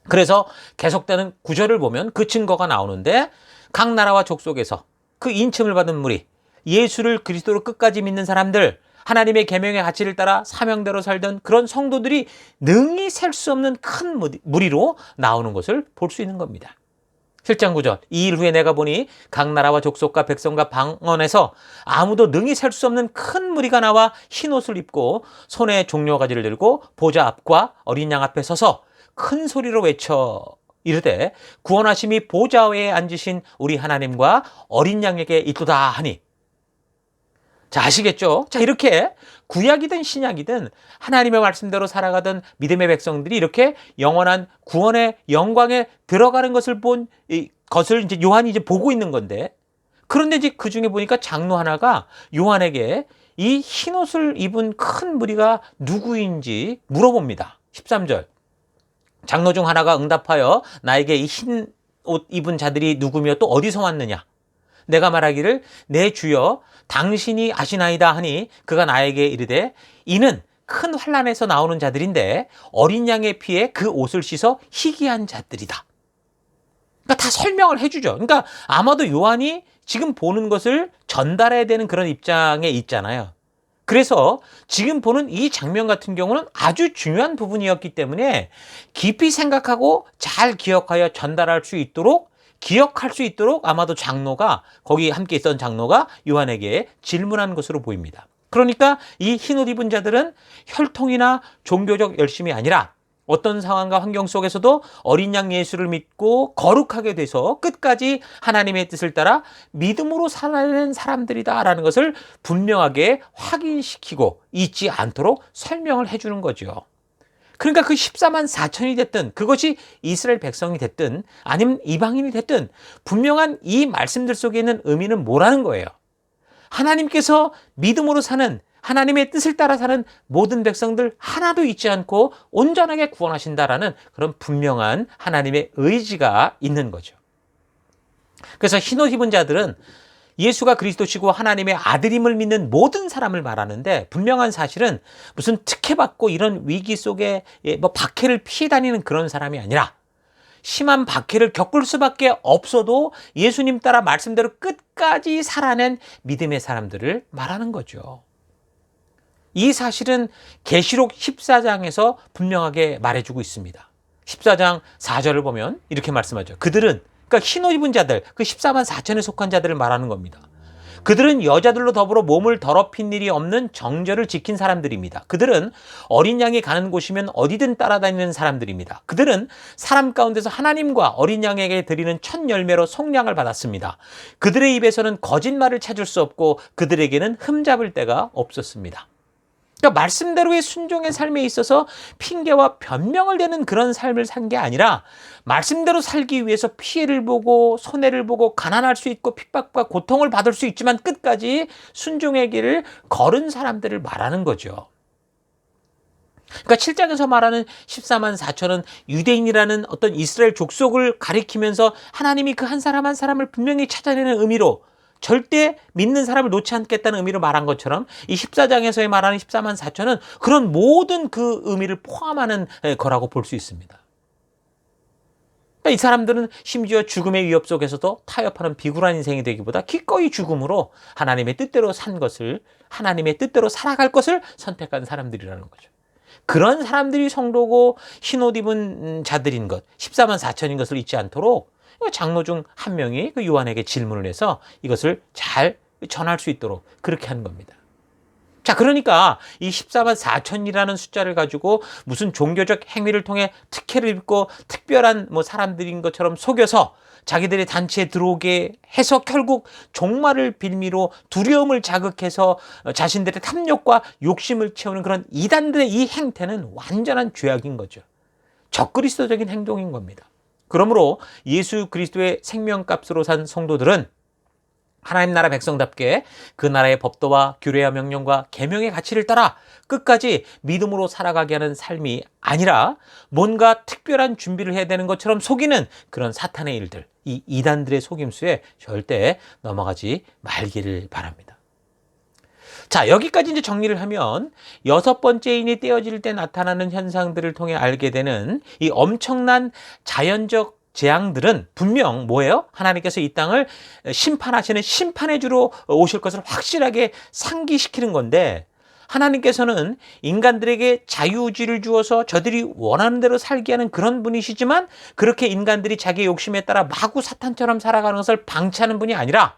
A: 그래서 계속되는 구절을 보면 그 증거가 나오는데 각 나라와 족속에서 그 인침을 받은 무리, 예수를 그리스도로 끝까지 믿는 사람들, 하나님의 계명의 가치를 따라 사명대로 살던 그런 성도들이 능히 셀 수 없는 큰 무리로 나오는 것을 볼 수 있는 겁니다. 7장 9절 이 일 후에 내가 보니 각 나라와 족속과 백성과 방언에서 아무도 능히 셀 수 없는 큰 무리가 나와 흰 옷을 입고 손에 종려가지를 들고 보좌 앞과 어린 양 앞에 서서 큰 소리로 외쳐 이르되 구원하심이 보좌 위에 앉으신 우리 하나님과 어린 양에게 있도다 하니. 자, 아시겠죠? 자, 이렇게 구약이든 신약이든 하나님의 말씀대로 살아가던 믿음의 백성들이 이렇게 영원한 구원의 영광에 들어가는 것을 본 것을 이제 요한이 이제 보고 있는 건데, 그런데 이제 그 중에 보니까 장로 하나가 요한에게 이 흰옷을 입은 큰 무리가 누구인지 물어봅니다. 13절. 장로 중 하나가 응답하여 나에게 이 흰 옷 입은 자들이 누구며 또 어디서 왔느냐? 내가 말하기를 내 주여 당신이 아시나이다 하니 그가 나에게 이르되 이는 큰 환난에서 나오는 자들인데 어린 양의 피에 그 옷을 씻어 희귀한 자들이다. 그러니까 다 설명을 해주죠. 그러니까 아마도 요한이 지금 보는 것을 전달해야 되는 그런 입장에 있잖아요. 그래서 지금 보는 이 장면 같은 경우는 아주 중요한 부분이었기 때문에 깊이 생각하고 잘 기억하여 전달할 수 있도록, 기억할 수 있도록 아마도 장로가, 거기 함께 있던 장로가 요한에게 질문한 것으로 보입니다. 그러니까 이 흰옷 입은 자들은 혈통이나 종교적 열심이 아니라 어떤 상황과 환경 속에서도 어린 양 예수를 믿고 거룩하게 돼서 끝까지 하나님의 뜻을 따라 믿음으로 살아내는 사람들이다라는 것을 분명하게 확인시키고 잊지 않도록 설명을 해주는 거죠. 그러니까 그 14만 4천이 됐든, 그것이 이스라엘 백성이 됐든 아니면 이방인이 됐든 분명한 이 말씀들 속에 있는 의미는 뭐라는 거예요. 하나님께서 믿음으로 사는, 하나님의 뜻을 따라 사는 모든 백성들 하나도 잊지 않고 온전하게 구원하신다라는 그런 분명한 하나님의 의지가 있는 거죠. 그래서 흰옷 입은 자들은 예수가 그리스도시고 하나님의 아들임을 믿는 모든 사람을 말하는데, 분명한 사실은 무슨 특혜받고 이런 위기 속에 박해를 피해 다니는 그런 사람이 아니라 심한 박해를 겪을 수밖에 없어도 예수님 따라 말씀대로 끝까지 살아낸 믿음의 사람들을 말하는 거죠. 이 사실은 계시록 14장에서 분명하게 말해주고 있습니다. 14장 4절을 보면 이렇게 말씀하죠. 그들은, 그러니까 흰옷 입은 자들, 그 14만 4천에 속한 자들을 말하는 겁니다. 그들은 여자들로 더불어 몸을 더럽힌 일이 없는 정절을 지킨 사람들입니다. 그들은 어린 양이 가는 곳이면 어디든 따라다니는 사람들입니다. 그들은 사람 가운데서 하나님과 어린 양에게 드리는 첫 열매로 속량을 받았습니다. 그들의 입에서는 거짓말을 찾을 수 없고 그들에게는 흠잡을 데가 없었습니다. 그러니까 말씀대로의 순종의 삶에 있어서 핑계와 변명을 대는 그런 삶을 산 게 아니라 말씀대로 살기 위해서 피해를 보고 손해를 보고 가난할 수 있고 핍박과 고통을 받을 수 있지만 끝까지 순종의 길을 걸은 사람들을 말하는 거죠. 그러니까 7장에서 말하는 14만 4천은 유대인이라는 어떤 이스라엘 족속을 가리키면서 하나님이 그 한 사람 한 사람을 분명히 찾아내는 의미로, 절대 믿는 사람을 놓지 않겠다는 의미로 말한 것처럼 이 14장에서의 말하는 14만 4천은 그런 모든 그 의미를 포함하는 거라고 볼 수 있습니다. 그러니까 이 사람들은 심지어 죽음의 위협 속에서도 타협하는 비굴한 인생이 되기보다 기꺼이 죽음으로 하나님의 뜻대로 산 것을, 하나님의 뜻대로 살아갈 것을 선택한 사람들이라는 거죠. 그런 사람들이 성도고 흰옷 입은 자들인 것, 14만 4천인 것을 잊지 않도록 장로 중 한 명이 그 요한에게 질문을 해서 이것을 잘 전할 수 있도록 그렇게 한 겁니다. 자, 그러니까 이 14만 4천이라는 숫자를 가지고 무슨 종교적 행위를 통해 특혜를 입고 특별한 사람들인 것처럼 속여서 자기들의 단체에 들어오게 해서 결국 종말을 빌미로 두려움을 자극해서 자신들의 탐욕과 욕심을 채우는 그런 이단들의 이 행태는 완전한 죄악인 거죠. 적그리스도적인 행동인 겁니다. 그러므로 예수 그리스도의 생명값으로 산 성도들은 하나님 나라 백성답게 그 나라의 법도와 규례와 명령과 계명의 가치를 따라 끝까지 믿음으로 살아가게 하는 삶이 아니라 뭔가 특별한 준비를 해야 되는 것처럼 속이는 그런 사탄의 일들, 이 이단들의 속임수에 절대 넘어가지 말기를 바랍니다. 자, 여기까지 이제 정리를 하면 6번째 인이 떼어질 때 나타나는 현상들을 통해 알게 되는 이 엄청난 자연적 재앙들은 분명 뭐예요? 하나님께서 이 땅을 심판하시는 심판의 주로 오실 것을 확실하게 상기시키는 건데, 하나님께서는 인간들에게 자유의지를 주어서 저들이 원하는 대로 살게 하는 그런 분이시지만, 그렇게 인간들이 자기의 욕심에 따라 마구 사탄처럼 살아가는 것을 방치하는 분이 아니라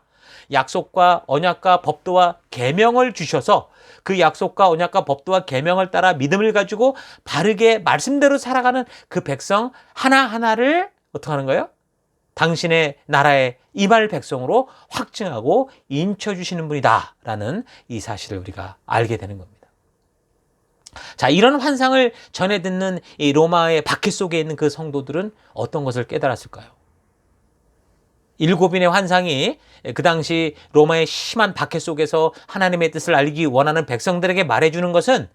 A: 약속과 언약과 법도와 계명을 주셔서 그 약속과 언약과 법도와 계명을 따라 믿음을 가지고 바르게 말씀대로 살아가는 그 백성 하나하나를 어떻게 하는 거예요? 당신의 나라에 임할 백성으로 확증하고 인쳐주시는 분이다라는 이 사실을 우리가 알게 되는 겁니다. 자, 이런 환상을 전해 듣는 이 로마의 박해 속에 있는 그 성도들은 어떤 것을 깨달았을까요? 7인의 환상이 그 당시 로마의 심한 박해 속에서 하나님의 뜻을 알기 원하는 백성들에게 말해주는 것은,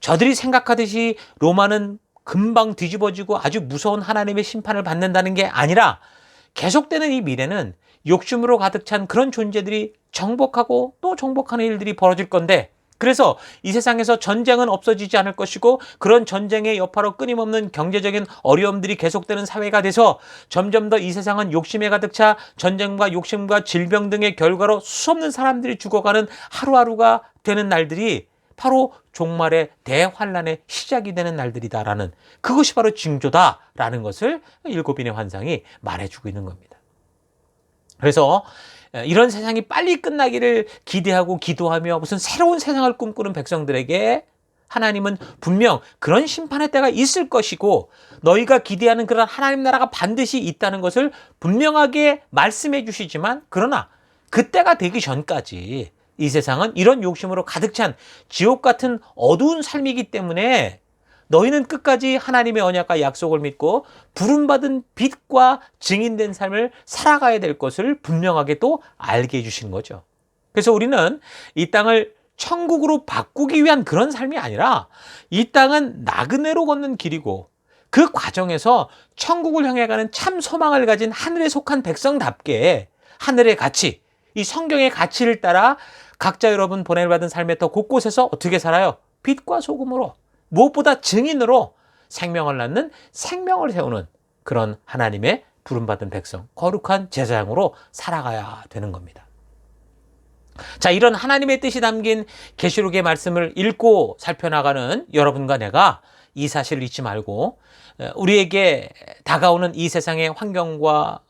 A: 저들이 생각하듯이 로마는 금방 뒤집어지고 아주 무서운 하나님의 심판을 받는다는 게 아니라, 계속되는 이 미래는 욕심으로 가득 찬 그런 존재들이 정복하고 또 정복하는 일들이 벌어질 건데, 그래서 이 세상에서 전쟁은 없어지지 않을 것이고, 그런 전쟁의 여파로 끊임없는 경제적인 어려움들이 계속되는 사회가 돼서 점점 더 이 세상은 욕심에 가득 차 전쟁과 욕심과 질병 등의 결과로 수없는 사람들이 죽어가는 하루하루가 되는 날들이 바로 종말의 대환란의 시작이 되는 날들이다라는, 그것이 바로 징조다라는 것을 일곱인의 환상이 말해주고 있는 겁니다. 그래서 이런 세상이 빨리 끝나기를 기대하고 기도하며 무슨 새로운 세상을 꿈꾸는 백성들에게 하나님은 분명 그런 심판의 때가 있을 것이고 너희가 기대하는 그런 하나님 나라가 반드시 있다는 것을 분명하게 말씀해 주시지만, 그러나 그때가 되기 전까지 이 세상은 이런 욕심으로 가득 찬 지옥 같은 어두운 삶이기 때문에 너희는 끝까지 하나님의 언약과 약속을 믿고 부름받은 빛과 증인된 삶을 살아가야 될 것을 분명하게 또 알게 해주신 거죠. 그래서 우리는 이 땅을 천국으로 바꾸기 위한 그런 삶이 아니라 이 땅은 나그네로 걷는 길이고 그 과정에서 천국을 향해 가는 참 소망을 가진 하늘에 속한 백성답게 하늘의 가치, 이 성경의 가치를 따라 각자 여러분 보내받은 삶의 더 곳곳에서 어떻게 살아요? 빛과 소금으로, 무엇보다 증인으로 생명을 낳는, 생명을 세우는 그런 하나님의 부름받은 백성, 거룩한 제사장으로 살아가야 되는 겁니다. 자, 이런 하나님의 뜻이 담긴 계시록의 말씀을 읽고 살펴나가는 여러분과 내가 이 사실을 잊지 말고, 우리에게 다가오는 이 세상의 환경과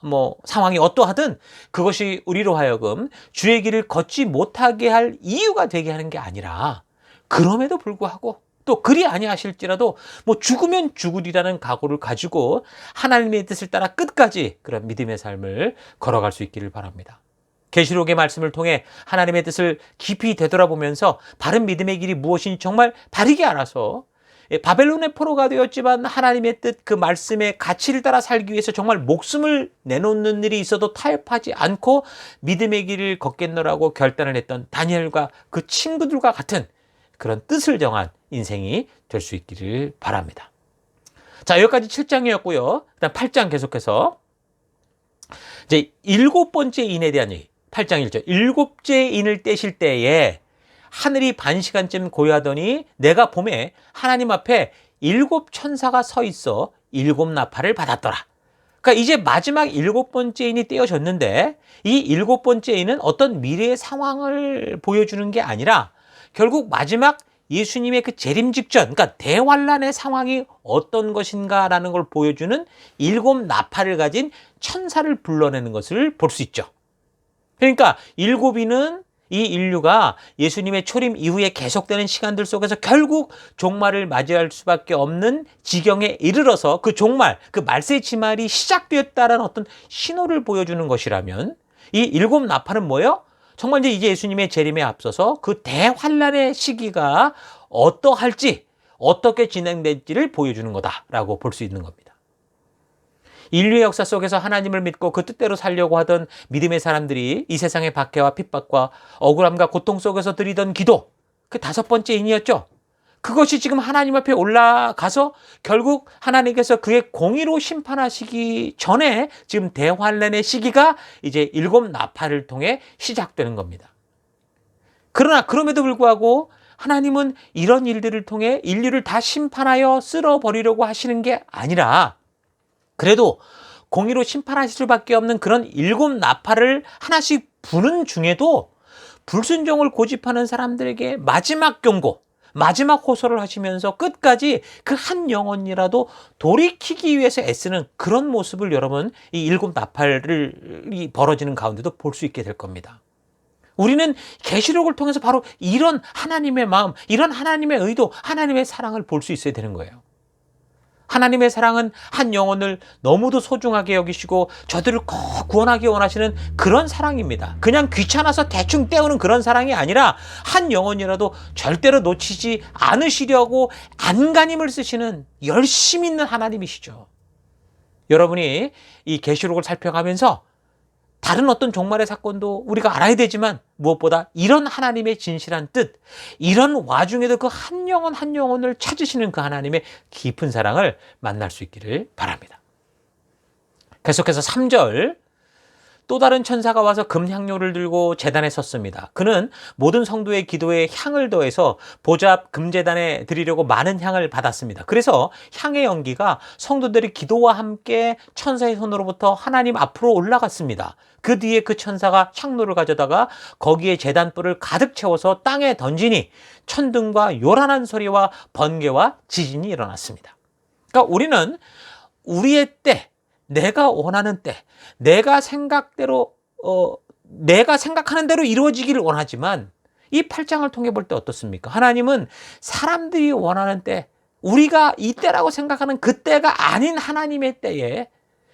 A: 상황이 어떠하든 그것이 우리로 하여금 주의 길을 걷지 못하게 할 이유가 되게 하는 게 아니라, 그럼에도 불구하고 또 그리 아니하실지라도 죽으면 죽으리라는 각오를 가지고 하나님의 뜻을 따라 끝까지 그런 믿음의 삶을 걸어갈 수 있기를 바랍니다. 계시록의 말씀을 통해 하나님의 뜻을 깊이 되돌아보면서 바른 믿음의 길이 무엇인지 정말 바르게 알아서 바벨론의 포로가 되었지만 하나님의 뜻, 그 말씀의 가치를 따라 살기 위해서 정말 목숨을 내놓는 일이 있어도 타협하지 않고 믿음의 길을 걷겠노라고 결단을 했던 다니엘과 그 친구들과 같은 그런 뜻을 정한 인생이 될 수 있기를 바랍니다. 자, 여기까지 7장이었고요. 그다음 8장 계속해서 이제 일곱 번째 인에 대한 얘기. 8장 1절. 일곱째 인을 떼실 때에 하늘이 반시간쯤 고요하더니 내가 봄에 하나님 앞에 일곱 천사가 서 있어 일곱 나팔을 받았더라. 그러니까 이제 마지막 일곱 번째 인이 떼어졌는데, 이 일곱 번째 인은 어떤 미래의 상황을 보여주는 게 아니라 결국 마지막 예수님의 그 재림 직전, 그러니까 대환란의 상황이 어떤 것인가라는 걸 보여주는 일곱 나팔을 가진 천사를 불러내는 것을 볼 수 있죠. 그러니까 일곱이는 이 인류가 예수님의 초림 이후에 계속되는 시간들 속에서 결국 종말을 맞이할 수밖에 없는 지경에 이르러서 그 종말, 그 말세의 지말이 시작되었다라는 어떤 신호를 보여주는 것이라면, 이 일곱 나팔은 뭐예요? 정말 이제 예수님의 재림에 앞서서 그 대환란의 시기가 어떠할지, 어떻게 진행될지를 보여주는 거다라고 볼 수 있는 겁니다. 인류의 역사 속에서 하나님을 믿고 그 뜻대로 살려고 하던 믿음의 사람들이 이 세상의 박해와 핍박과 억울함과 고통 속에서 드리던 기도, 그 다섯 번째 인이었죠. 그것이 지금 하나님 앞에 올라가서 결국 하나님께서 그의 공의로 심판하시기 전에 지금 대환란의 시기가 이제 일곱 나팔을 통해 시작되는 겁니다. 그러나 그럼에도 불구하고 하나님은 이런 일들을 통해 인류를 다 심판하여 쓸어버리려고 하시는 게 아니라, 그래도 공의로 심판하실 수밖에 없는 그런 일곱 나팔을 하나씩 부는 중에도 불순종을 고집하는 사람들에게 마지막 경고, 마지막 호소를 하시면서 끝까지 그 한 영혼이라도 돌이키기 위해서 애쓰는 그런 모습을 여러분, 이 일곱 나팔이 벌어지는 가운데도 볼 수 있게 될 겁니다. 우리는 계시록을 통해서 바로 이런 하나님의 마음, 이런 하나님의 의도, 하나님의 사랑을 볼 수 있어야 되는 거예요. 하나님의 사랑은 한 영혼을 너무도 소중하게 여기시고 저들을 꼭 구원하기 원하시는 그런 사랑입니다. 그냥 귀찮아서 대충 때우는 그런 사랑이 아니라 한 영혼이라도 절대로 놓치지 않으시려고 안간힘을 쓰시는 열심히 있는 하나님이시죠. 여러분이 이 계시록을 살펴가면서 다른 어떤 종말의 사건도 우리가 알아야 되지만, 무엇보다 이런 하나님의 진실한 뜻, 이런 와중에도 그 한 영혼 한 영혼을 찾으시는 그 하나님의 깊은 사랑을 만날 수 있기를 바랍니다. 계속해서 3절. 또 다른 천사가 와서 금향료를 들고 제단에 섰습니다. 그는 모든 성도의 기도에 향을 더해서 보좌 앞 금제단에 드리려고 많은 향을 받았습니다. 그래서 향의 연기가 성도들의 기도와 함께 천사의 손으로부터 하나님 앞으로 올라갔습니다. 그 뒤에 그 천사가 향로를 가져다가 거기에 제단불을 가득 채워서 땅에 던지니 천둥과 요란한 소리와 번개와 지진이 일어났습니다. 그러니까 우리는 우리의 때, 내가 원하는 때, 내가 생각하는 대로 이루어지기를 원하지만 이 8장을 통해 볼 때 어떻습니까? 하나님은 사람들이 원하는 때, 우리가 이때라고 생각하는 그 때가 아닌 하나님의 때에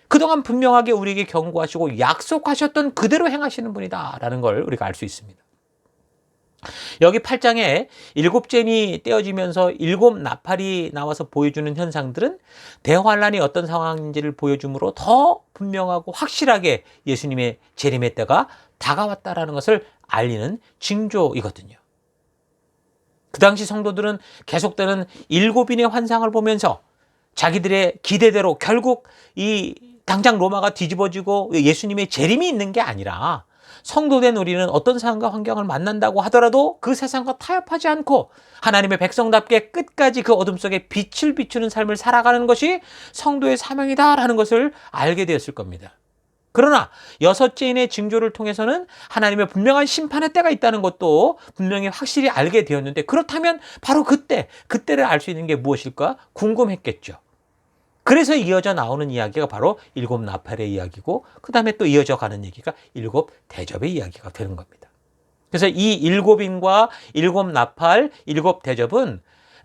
A: 그동안 분명하게 우리에게 경고하시고 약속하셨던 그대로 행하시는 분이다라는 걸 우리가 알 수 있습니다. 여기 8장에 7잼이 떼어지면서 7나팔이 나와서 보여주는 현상들은 대환란이 어떤 상황인지를 보여주므로 더 분명하고 확실하게 예수님의 재림의 때가 다가왔다라는 것을 알리는 징조이거든요. 그 당시 성도들은 계속되는 7인의 환상을 보면서 자기들의 기대대로 결국 이 당장 로마가 뒤집어지고 예수님의 재림이 있는 게 아니라 성도된 우리는 어떤 상황과 환경을 만난다고 하더라도 그 세상과 타협하지 않고 하나님의 백성답게 끝까지 그 어둠 속에 빛을 비추는 삶을 살아가는 것이 성도의 사명이다라는 것을 알게 되었을 겁니다. 그러나 6째인의 징조를 통해서는 하나님의 분명한 심판의 때가 있다는 것도 분명히 확실히 알게 되었는데, 그렇다면 바로 그때를 알 수 있는 게 무엇일까 궁금했겠죠. 그래서 이어져 나오는 이야기가 바로 7나팔의 이야기고, 그 다음에 또 이어져 가는 얘기가 7대접의 이야기가 되는 겁니다. 그래서 이 7인과 7나팔, 7대접은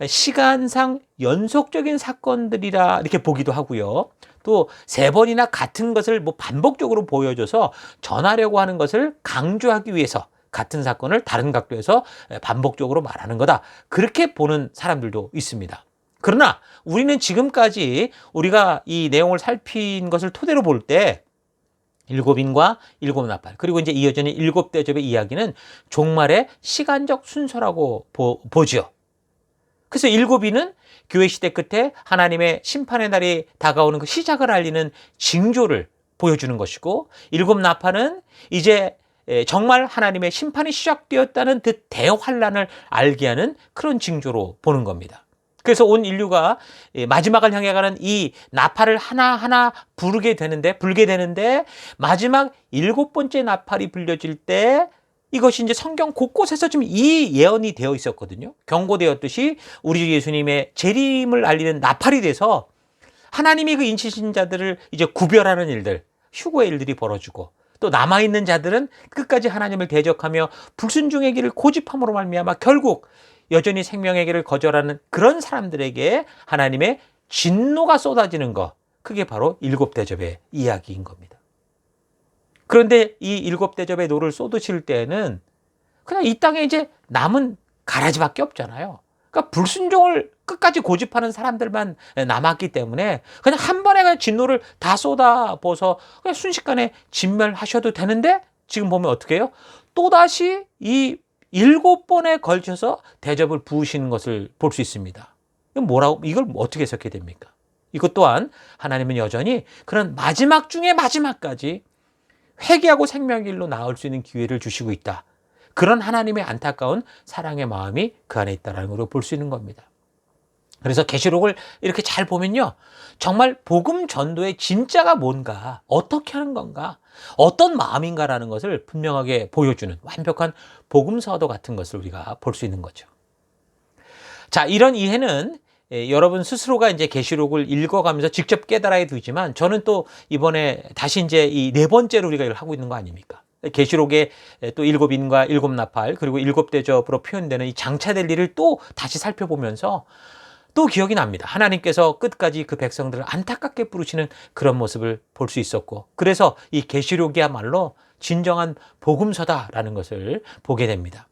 A: 시간상 연속적인 사건들이라 이렇게 보기도 하고요. 또 3번이나 같은 것을 반복적으로 보여줘서 전하려고 하는 것을 강조하기 위해서 같은 사건을 다른 각도에서 반복적으로 말하는 거다, 그렇게 보는 사람들도 있습니다. 그러나 우리는 지금까지 우리가 이 내용을 살핀 것을 토대로 볼 때 7인과 7나팔, 그리고 이제 이어지는 7대접의 이야기는 종말의 시간적 순서라고 보죠. 그래서 7인은 교회 시대 끝에 하나님의 심판의 날이 다가오는 그 시작을 알리는 징조를 보여주는 것이고, 7나팔은 이제 정말 하나님의 심판이 시작되었다는 그 대환란을 알게 하는 그런 징조로 보는 겁니다. 그래서 온 인류가 마지막을 향해 가는 이 나팔을 하나하나 불게 되는데 마지막 7번째 나팔이 불려질 때 이것이 이제 성경 곳곳에서 지금 이 예언이 되어 있었거든요. 경고되었듯이 우리 주 예수님의 재림을 알리는 나팔이 돼서 하나님이 그 인치신 자들을 이제 구별하는 일들, 휴거의 일들이 벌어지고, 또 남아있는 자들은 끝까지 하나님을 대적하며 불순종의 길을 고집함으로 말미암아 결국 여전히 생명의 길을 거절하는 그런 사람들에게 하나님의 진노가 쏟아지는 것, 그게 바로 7대접의 이야기인 겁니다. 그런데 이 7대접의 노를 쏟으실 때는 그냥 이 땅에 이제 남은 가라지밖에 없잖아요. 그러니까 불순종을 끝까지 고집하는 사람들만 남았기 때문에 그냥 한 번에 그냥 진노를 다 쏟아부어서 그냥 순식간에 진멸하셔도 되는데, 지금 보면 어떻게 해요? 또다시 이 7번에 걸쳐서 대접을 부으시는 것을 볼 수 있습니다. 이걸 어떻게 해석해야 됩니까? 이것 또한 하나님은 여전히 그런 마지막 중에 마지막까지 회개하고 생명의 길로 나올 수 있는 기회를 주시고 있다, 그런 하나님의 안타까운 사랑의 마음이 그 안에 있다는 걸 볼 수 있는 겁니다. 그래서 계시록을 이렇게 잘 보면요, 정말 복음 전도의 진짜가 뭔가, 어떻게 하는 건가, 어떤 마음인가라는 것을 분명하게 보여주는 완벽한 복음서도 같은 것을 우리가 볼 수 있는 거죠. 자, 이런 이해는 여러분 스스로가 이제 계시록을 읽어가면서 직접 깨달아야 되지만, 저는 또 이번에 다시 이제 이 4번째로 우리가 이걸 하고 있는 거 아닙니까? 계시록의 또 7인과 7나팔, 그리고 7대접으로 표현되는 이 장차될 일을 또 다시 살펴보면서 또 기억이 납니다. 하나님께서 끝까지 그 백성들을 안타깝게 부르시는 그런 모습을 볼 수 있었고, 그래서 이 계시록이야말로 진정한 복음서다라는 것을 보게 됩니다.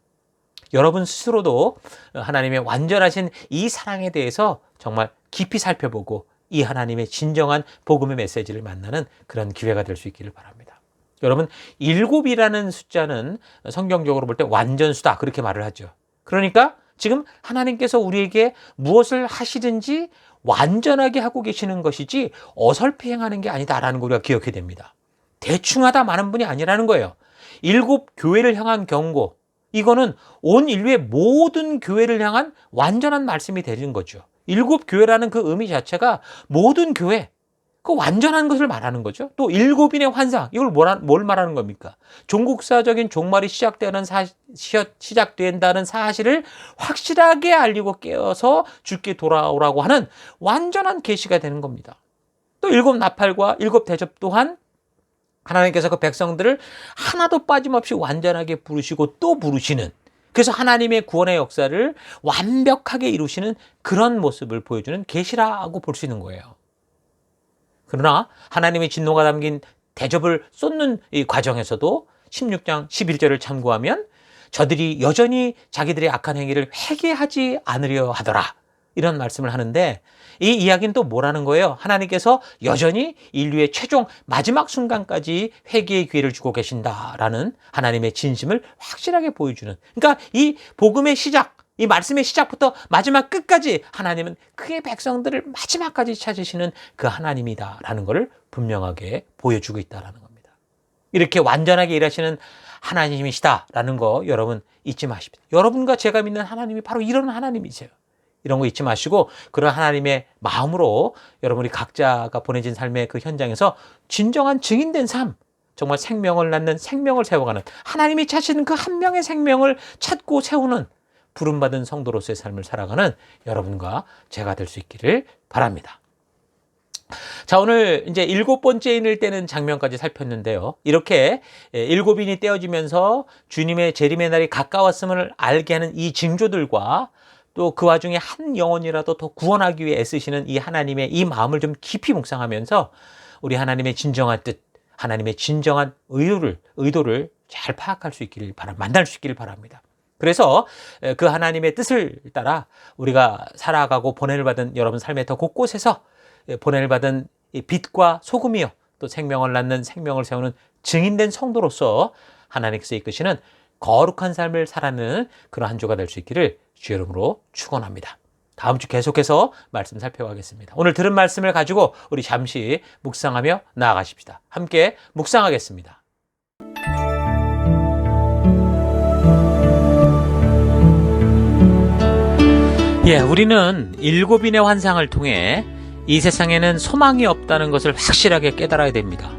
A: 여러분 스스로도 하나님의 완전하신 이 사랑에 대해서 정말 깊이 살펴보고 이 하나님의 진정한 복음의 메시지를 만나는 그런 기회가 될 수 있기를 바랍니다. 여러분, 7이라는 숫자는 성경적으로 볼 때 완전수다, 그렇게 말을 하죠. 그러니까 지금 하나님께서 우리에게 무엇을 하시든지 완전하게 하고 계시는 것이지 어설피 행하는 게 아니다라는 걸 우리가 기억해야 됩니다. 대충 하다 마는 분이 아니라는 거예요. 7교회를 향한 경고, 이거는 온 인류의 모든 교회를 향한 완전한 말씀이 되는 거죠. 7교회라는 그 의미 자체가 모든 교회, 그 완전한 것을 말하는 거죠. 또 7인의 환상, 이걸 뭘 말하는 겁니까? 종국사적인 종말이 시작된다는 사실을 확실하게 알리고 깨어서 주께 돌아오라고 하는 완전한 계시가 되는 겁니다. 또 7 나팔과 7 대접 또한 하나님께서 그 백성들을 하나도 빠짐없이 완전하게 부르시고 또 부르시는, 그래서 하나님의 구원의 역사를 완벽하게 이루시는 그런 모습을 보여주는 계시라고 볼 수 있는 거예요. 그러나 하나님의 진노가 담긴 대접을 쏟는 이 과정에서도 16장 11절을 참고하면 저들이 여전히 자기들의 악한 행위를 회개하지 않으려 하더라, 이런 말씀을 하는데, 이 이야기는 또 뭐라는 거예요? 하나님께서 여전히 인류의 최종 마지막 순간까지 회개의 기회를 주고 계신다라는 하나님의 진심을 확실하게 보여주는, 그러니까 이 복음의 시작, 이 말씀의 시작부터 마지막 끝까지 하나님은 그의 백성들을 마지막까지 찾으시는 그 하나님이다라는 것을 분명하게 보여주고 있다라는 겁니다. 이렇게 완전하게 일하시는 하나님이시다라는 거 여러분 잊지 마십시오. 여러분과 제가 믿는 하나님이 바로 이런 하나님이세요. 이런 거 잊지 마시고 그런 하나님의 마음으로 여러분이 각자가 보내진 삶의 그 현장에서 진정한 증인된 삶, 정말 생명을 낳는, 생명을 세워가는, 하나님이 찾으시는 그 한 명의 생명을 찾고 세우는 부름받은 성도로서의 삶을 살아가는 여러분과 제가 될 수 있기를 바랍니다. 자, 오늘 이제 7번째 인을 떼는 장면까지 살폈는데요. 이렇게 7인이 떼어지면서 주님의 재림의 날이 가까웠음을 알게 하는 이 징조들과 또 그 와중에 한 영혼이라도 더 구원하기 위해 애쓰시는 이 하나님의 이 마음을 좀 깊이 묵상하면서 우리 하나님의 진정한 뜻, 하나님의 진정한 의도를 잘 파악할 수 있기를 만날 수 있기를 바랍니다. 그래서 그 하나님의 뜻을 따라 우리가 살아가고 보냄을 받은 여러분 삶의 더 곳곳에서 보냄을 받은 빛과 소금이요, 또 생명을 낳는, 생명을 세우는 증인된 성도로서 하나님께서 이끄시는 거룩한 삶을 살아가는 그런 한 주가 될 수 있기를 주의 이름으로 축원합니다. 다음 주 계속해서 말씀 살펴가겠습니다. 오늘 들은 말씀을 가지고 우리 잠시 묵상하며 나아가십시다. 함께 묵상하겠습니다. 우리는 7인의 환상을 통해 이 세상에는 소망이 없다는 것을 확실하게 깨달아야 됩니다.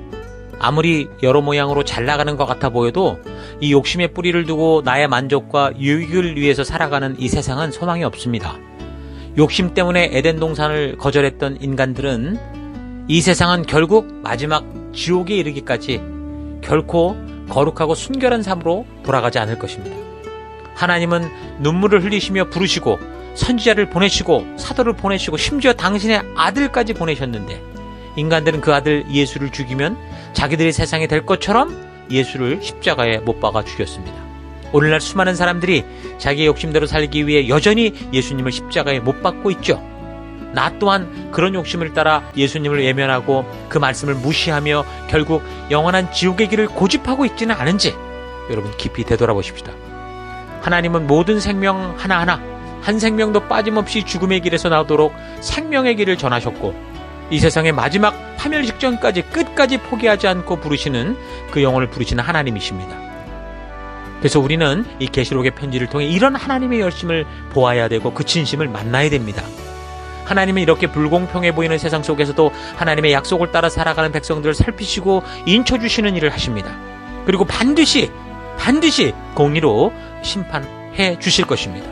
A: 아무리 여러 모양으로 잘 나가는 것 같아 보여도 이 욕심의 뿌리를 두고 나의 만족과 유익을 위해서 살아가는 이 세상은 소망이 없습니다. 욕심 때문에 에덴 동산을 거절했던 인간들은 이 세상은 결국 마지막 지옥에 이르기까지 결코 거룩하고 순결한 삶으로 돌아가지 않을 것입니다. 하나님은 눈물을 흘리시며 부르시고 선지자를 보내시고 사도를 보내시고 심지어 당신의 아들까지 보내셨는데, 인간들은 그 아들 예수를 죽이면 자기들이 세상이 될 것처럼 예수를 십자가에 못 박아 죽였습니다. 오늘날 수많은 사람들이 자기의 욕심대로 살기 위해 여전히 예수님을 십자가에 못 박고 있죠. 나 또한 그런 욕심을 따라 예수님을 외면하고 그 말씀을 무시하며 결국 영원한 지옥의 길을 고집하고 있지는 않은지 여러분 깊이 되돌아보십시다. 하나님은 모든 생명 하나하나 한 생명도 빠짐없이 죽음의 길에서 나오도록 생명의 길을 전하셨고, 이 세상의 마지막 파멸 직전까지 끝까지 포기하지 않고 부르시는 그 영혼을 부르시는 하나님이십니다. 그래서 우리는 이 계시록의 편지를 통해 이런 하나님의 열심을 보아야 되고 그 진심을 만나야 됩니다. 하나님은 이렇게 불공평해 보이는 세상 속에서도 하나님의 약속을 따라 살아가는 백성들을 살피시고 인쳐주시는 일을 하십니다. 그리고 반드시 공의로 심판해 주실 것입니다.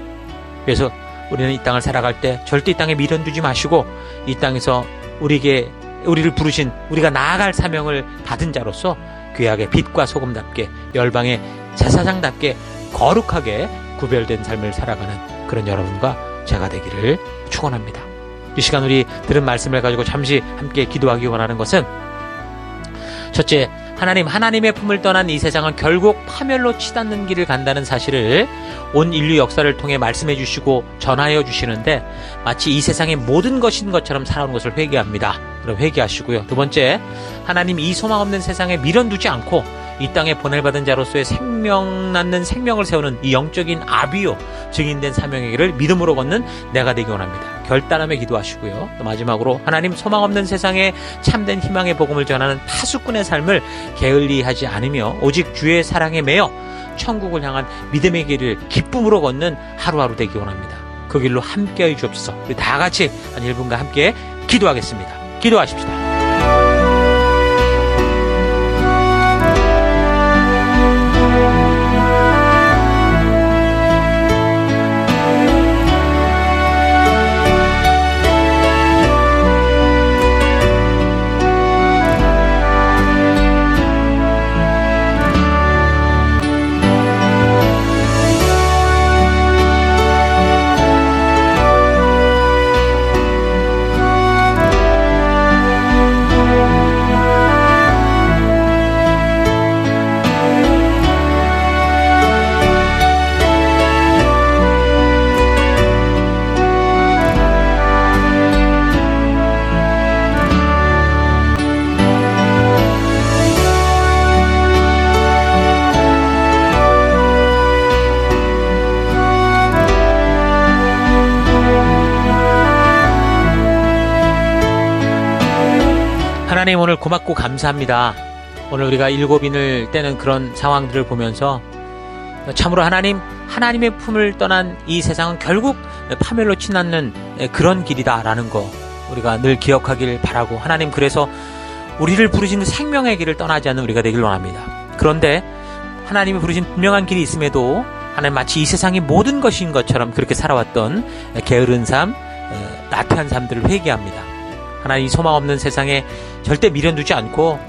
A: 그래서 우리는 이 땅을 살아갈 때 절대 이 땅에 미련 두지 마시고 이 땅에서 우리를 부르신, 우리가 나아갈 사명을 받은 자로서 귀하게 빛과 소금답게 열방의 제사장답게 거룩하게 구별된 삶을 살아가는 그런 여러분과 제가 되기를 축원합니다. 이 시간 우리 들은 말씀을 가지고 잠시 함께 기도하기 원하는 것은, 첫째, 하나님의 품을 떠난 이 세상은 결국 파멸로 치닫는 길을 간다는 사실을 온 인류 역사를 통해 말씀해 주시고 전하여 주시는데, 마치 이 세상의 모든 것인 것처럼 살아오는 것을 회개합니다. 그럼 회개하시고요. 두 번째, 하나님 이 소망 없는 세상에 미련 두지 않고 이 땅에 보낼받은 자로서의 생명 낳는 생명을 세우는 이 영적인 아비요 증인된 사명의 길을 믿음으로 걷는 내가 되기 원합니다. 결단하며 기도하시고요. 또 마지막으로 하나님, 소망 없는 세상에 참된 희망의 복음을 전하는 파수꾼의 삶을 게을리하지 않으며 오직 주의 사랑에 매여 천국을 향한 믿음의 길을 기쁨으로 걷는 하루하루 되기 원합니다. 그 길로 함께하여 주옵소서. 우리 다 같이 한 1분간 함께 기도하겠습니다. 기도하십시다. 하나님, 오늘 고맙고 감사합니다. 오늘 우리가 일곱인을 떼는 그런 상황들을 보면서 참으로 하나님의 품을 떠난 이 세상은 결국 파멸로 치닫는 그런 길이다라는 거 우리가 늘 기억하길 바라고, 하나님, 그래서 우리를 부르신 생명의 길을 떠나지 않는 우리가 되길 원합니다. 그런데 하나님이 부르신 분명한 길이 있음에도 하나님, 마치 이 세상이 모든 것인 것처럼 그렇게 살아왔던 게으른 삶, 나태한 삶들을 회개합니다. 하나님, 소망 없는 세상에 절대 미련두지 않고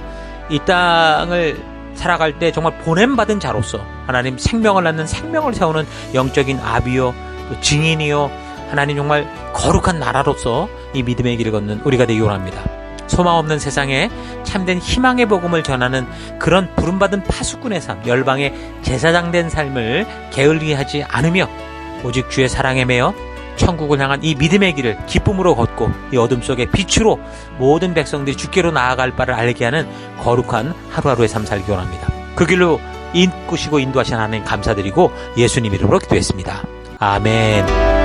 A: 이 땅을 살아갈 때 정말 보냄받은 자로서 하나님, 생명을 낳는 생명을 세우는 영적인 아비요 또 증인이요, 하나님 정말 거룩한 나라로서 이 믿음의 길을 걷는 우리가 되기 원합니다. 소망 없는 세상에 참된 희망의 복음을 전하는 그런 부름받은 파수꾼의 삶, 열방의 제사장된 삶을 게을리하지 않으며 오직 주의 사랑에 매여 천국을 향한 이 믿음의 길을 기쁨으로 걷고 이 어둠 속의 빛으로 모든 백성들이 주께로 나아갈 바를 알게 하는 거룩한 하루하루의 삶 살기 원합니다. 그 길로 이끄시고 인도하신 하나님 감사드리고 예수님 이름으로 기도했습니다. 아멘.